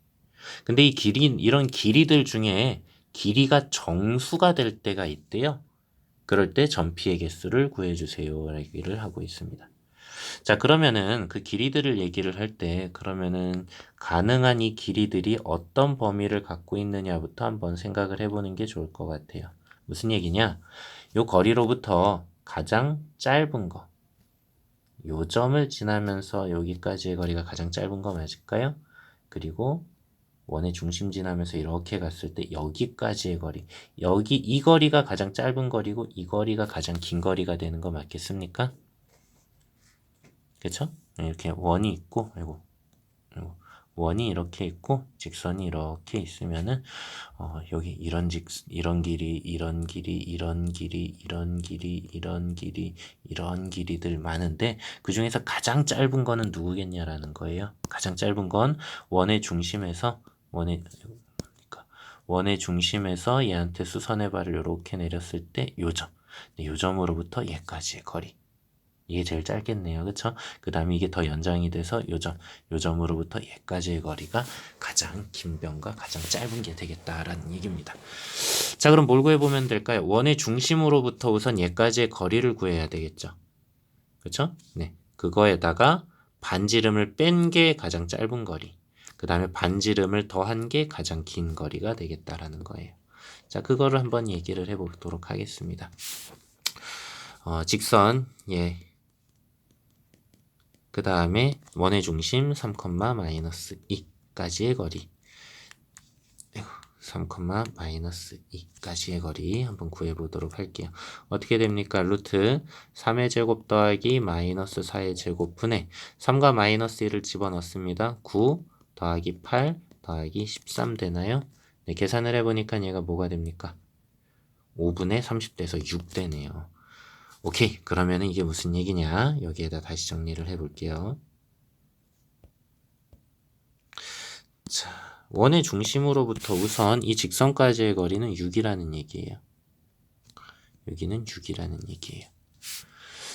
근데 이런 길이들 중에 길이가 정수가 될 때가 있대요. 그럴 때 점피의 개수를 구해주세요. 얘기를 하고 있습니다. 자, 그러면은 그 길이들을 얘기를 할 때, 그러면은 가능한 이 길이들이 어떤 범위를 갖고 있느냐부터 한번 생각을 해보는 게 좋을 것 같아요. 무슨 얘기냐? 요 거리로부터 가장 짧은 거, 요 점을 지나면서 여기까지의 거리가 가장 짧은 거 맞을까요? 그리고 원의 중심 지나면서 이렇게 갔을 때 여기까지의 거리, 이 거리가 가장 짧은 거리고 이 거리가 가장 긴 거리가 되는 거 맞겠습니까? 그쵸? 이렇게 원이 있고, 아이고, 원이 이렇게 있고 직선이 이렇게 있으면은 여기 이런 길이, 이런 길이, 이런 길이, 이런 길이, 이런 길이들 많은데 그 중에서 가장 짧은 거는 누구겠냐라는 거예요. 가장 짧은 건 원의 중심에서 원의 중심에서 얘한테 수선의 발을 이렇게 내렸을 때 요 점, 요 점으로부터 얘까지의 거리. 이게 제일 짧겠네요. 그쵸? 그 다음에 이게 더 연장이 돼서 요 점으로부터 얘까지의 거리가 가장 긴 변과 가장 짧은 게 되겠다라는 얘기입니다. 자, 그럼 뭘 구해보면 될까요? 원의 중심으로부터 우선 얘까지의 거리를 구해야 되겠죠. 그쵸? 네. 그거에다가 반지름을 뺀 게 가장 짧은 거리. 그 다음에 반지름을 더한 게 가장 긴 거리가 되겠다라는 거예요. 자, 그거를 한번 얘기를 해보도록 하겠습니다. 직선, 예. 그 다음에 원의 중심 3, 마이너스 2까지의 거리 3, 마이너스 2까지의 거리 한번 구해보도록 할게요. 어떻게 됩니까? 루트 3의 제곱 더하기 마이너스 4의 제곱 분의 3과 마이너스 1을 집어넣습니다. 9 더하기 8 더하기 13 되나요? 네, 계산을 해보니까 얘가 뭐가 됩니까? 5분의 30돼서 6 되네요. 오케이, 그러면은 이게 무슨 얘기냐? 여기에다 다시 정리를 해볼게요. 자, 원의 중심으로부터 우선 이 직선까지의 거리는 6이라는 얘기예요. 여기는 6이라는 얘기예요.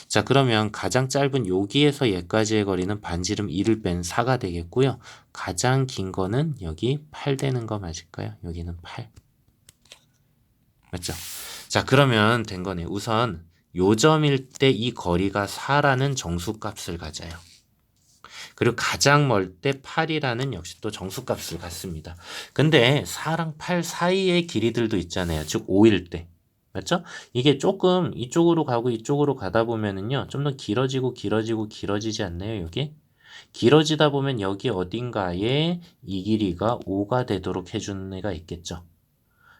자, 그러면 가장 짧은 여기에서 얘까지의 거리는 반지름 2를 뺀 4가 되겠고요. 가장 긴 거는 여기 8 되는 거 맞을까요? 여기는 8. 맞죠? 자, 그러면 된 거네요. 우선 요점일 때 이 거리가 4라는 정수값을 가져요. 그리고 가장 멀 때 8이라는 역시 또 정수값을 갖습니다. 근데 4랑 8 사이의 길이들도 있잖아요. 즉 5일 때. 맞죠? 이게 조금 이쪽으로 가고 이쪽으로 가다 보면은요. 좀 더 길어지지 않나요? 여기? 길어지다 보면 여기 어딘가에 이 길이가 5가 되도록 해주는 애가 있겠죠.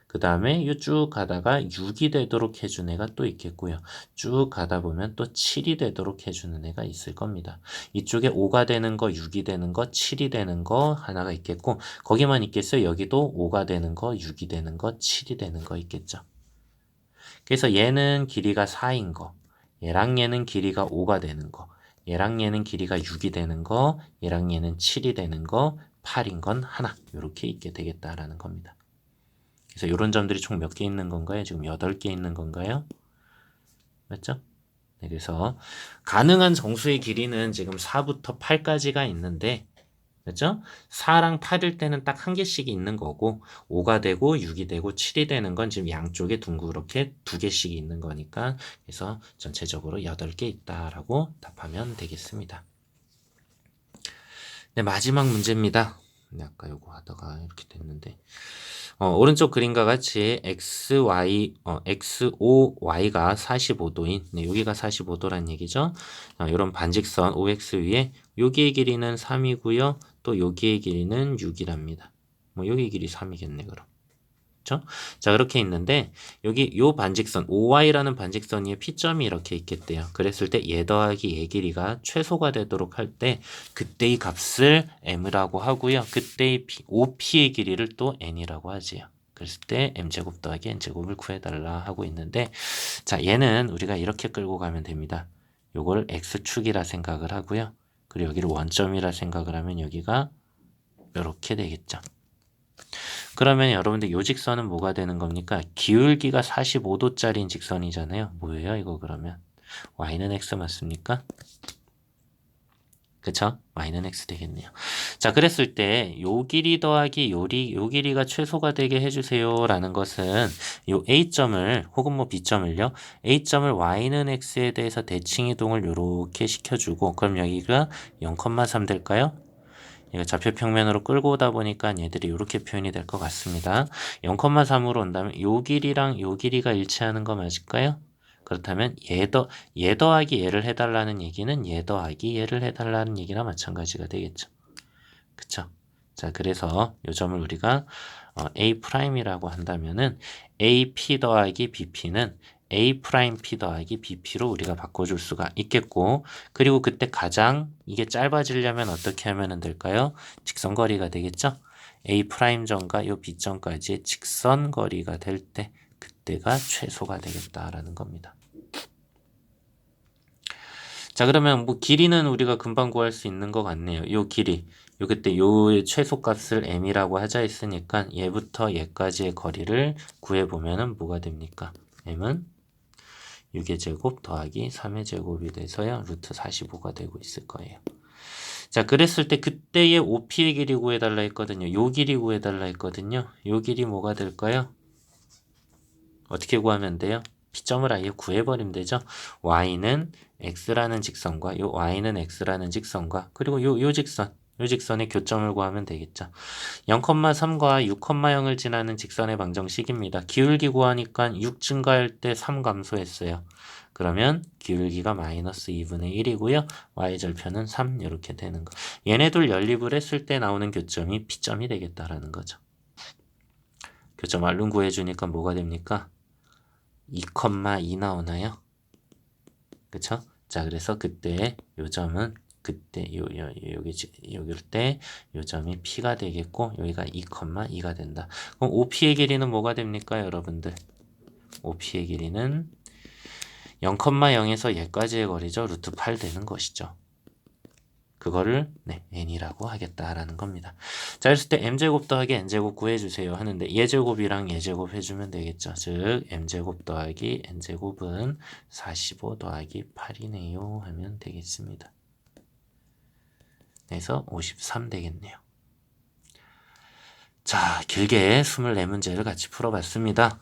그 다음에 쭉 가다가 6이 되도록 해준 애가 또 있겠고요. 쭉 가다 보면 또 7이 되도록 해주는 애가 있을 겁니다. 이쪽에 5가 되는 거, 6이 되는 거, 7이 되는 거 하나가 있겠고 거기만 있겠어요? 여기도 5가 되는 거, 6이 되는 거, 7이 되는 거 있겠죠. 그래서 얘는 길이가 4인 거, 얘랑 얘는 길이가 5가 되는 거, 얘랑 얘는 길이가 6이 되는 거, 얘랑 얘는 7이 되는 거, 8인 건 하나. 이렇게 있게 되겠다라는 겁니다. 그래서 이런 점들이 총 몇 개 있는 건가요? 지금 8개 있는 건가요? 맞죠? 네, 그래서 가능한 정수의 길이는 지금 4부터 8까지가 있는데, 그죠? 4랑 8일 때는 딱 한 개씩 있는 거고, 5가 되고 6이 되고 7이 되는 건 지금 양쪽에 둥그렇게 2개씩 있는 거니까, 그래서 전체적으로 8개 있다라고 답하면 되겠습니다. 네, 마지막 문제입니다. 네, 아까 요거 하다가 이렇게 됐는데, 오른쪽 그림과 같이 XOY가 45도인, 네, 여기가 45도란 얘기죠. 이런 반직선 OX 위에 여기의 길이는 3이고요. 또 여기의 길이는 6이랍니다. 뭐 여기 길이 3이겠네, 그럼. 그렇죠? 자, 그렇게 있는데 여기 요 반직선 OY라는 반직선 위에 P점이 이렇게 있겠대요. 그랬을 때 얘 더하기 얘 길이가 최소가 되도록 할 때 그때의 값을 M이라고 하고요. 그때의 OP의 길이를 또 N이라고 하지요. 그랬을 때 M제곱 더하기 N제곱을 구해달라 하고 있는데, 자, 얘는 우리가 이렇게 끌고 가면 됩니다. 요걸 X축이라 생각을 하고요. 그리고 여기를 원점이라 생각을 하면 여기가 이렇게 되겠죠. 그러면 여러분들 요 직선은 뭐가 되는 겁니까? 기울기가 45도짜리인 직선이잖아요. 뭐예요 이거 그러면? y는 x 맞습니까? 그쵸? y는 x 되겠네요. 자, 그랬을 때 요 길이 더하기 요 길이가 최소가 되게 해주세요 라는 것은 요 a점을 혹은 뭐 b점을요, a점을 y는 x에 대해서 대칭 이동을 요렇게 시켜주고, 그럼 여기가 0,3 될까요? 이거 좌표 평면으로 끌고 오다 보니까 얘들이 이렇게 표현이 될 것 같습니다. 0,3으로 온다면 요 길이랑 요 길이가 일치하는 거 맞을까요? 그렇다면 얘 더하기 얘를 해달라는 얘기는 얘 더하기 얘를 해달라는 얘기나 마찬가지가 되겠죠. 그쵸? 자, 그래서 요 점을 우리가 A'이라고 한다면은 AP 더하기 BP는 A'P 더하기 BP로 우리가 바꿔줄 수가 있겠고, 그리고 그때 가장 이게 짧아지려면 어떻게 하면 될까요? 직선거리가 되겠죠? A'점과 요 B점까지의 직선거리가 될 때 그때가 최소가 되겠다라는 겁니다. 자, 그러면 뭐 길이는 우리가 금방 구할 수 있는 것 같네요. 요 길이. 요 그때 요 최소값을 m이라고 하자 했으니까 얘부터 얘까지의 거리를 구해보면은 뭐가 됩니까? m은 6의 제곱 더하기 3의 제곱이 돼서요. 루트 45가 되고 있을 거예요. 자, 그랬을 때 그때의 OP의 길이 구해달라 했거든요. 요 길이 구해달라 했거든요. 요 길이 뭐가 될까요? 어떻게 구하면 돼요? P점을 아예 구해버리면 되죠. y는 x라는 직선과 요 y는 x라는 직선과 그리고 요 직선의 교점을 구하면 되겠죠. 0,3과 6,0을 지나는 직선의 방정식입니다. 기울기 구하니까 6 증가할 때 3 감소했어요. 그러면 기울기가 마이너스 2분의 1이고요. y절편은 3 이렇게 되는 거. 얘네들 연립을 했을 때 나오는 교점이 P점이 되겠다라는 거죠. 교점 얼른 구해주니까 뭐가 됩니까? 2,2 나오나요? 그쵸? 자, 그래서 그때 요 점은 그때 여기일 때 요 점이 P가 되겠고 여기가 2,2가 된다. 그럼 OP의 길이는 뭐가 됩니까, 여러분들? OP의 길이는 0,0에서 얘까지의 거리죠. 루트 8 되는 것이죠. 그거를 n이라고 하겠다라는 겁니다. 자, 그랬을 때 m제곱 더하기 n제곱 구해주세요 하는데 얘제곱이랑 얘제곱 해주면 되겠죠. 즉 m제곱 더하기 n제곱은 45 더하기 8이네요 하면 되겠습니다. 그래서 53 되겠네요. 자, 길게 24문제를 같이 풀어봤습니다.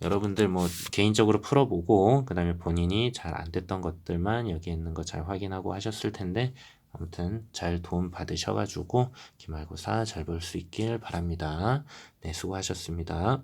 여러분들 뭐 개인적으로 풀어보고 그 다음에 본인이 잘 안 됐던 것들만 여기 있는 거 잘 확인하고 하셨을 텐데, 아무튼 잘 도움 받으셔가지고 기말고사 잘 볼 수 있길 바랍니다. 네, 수고하셨습니다.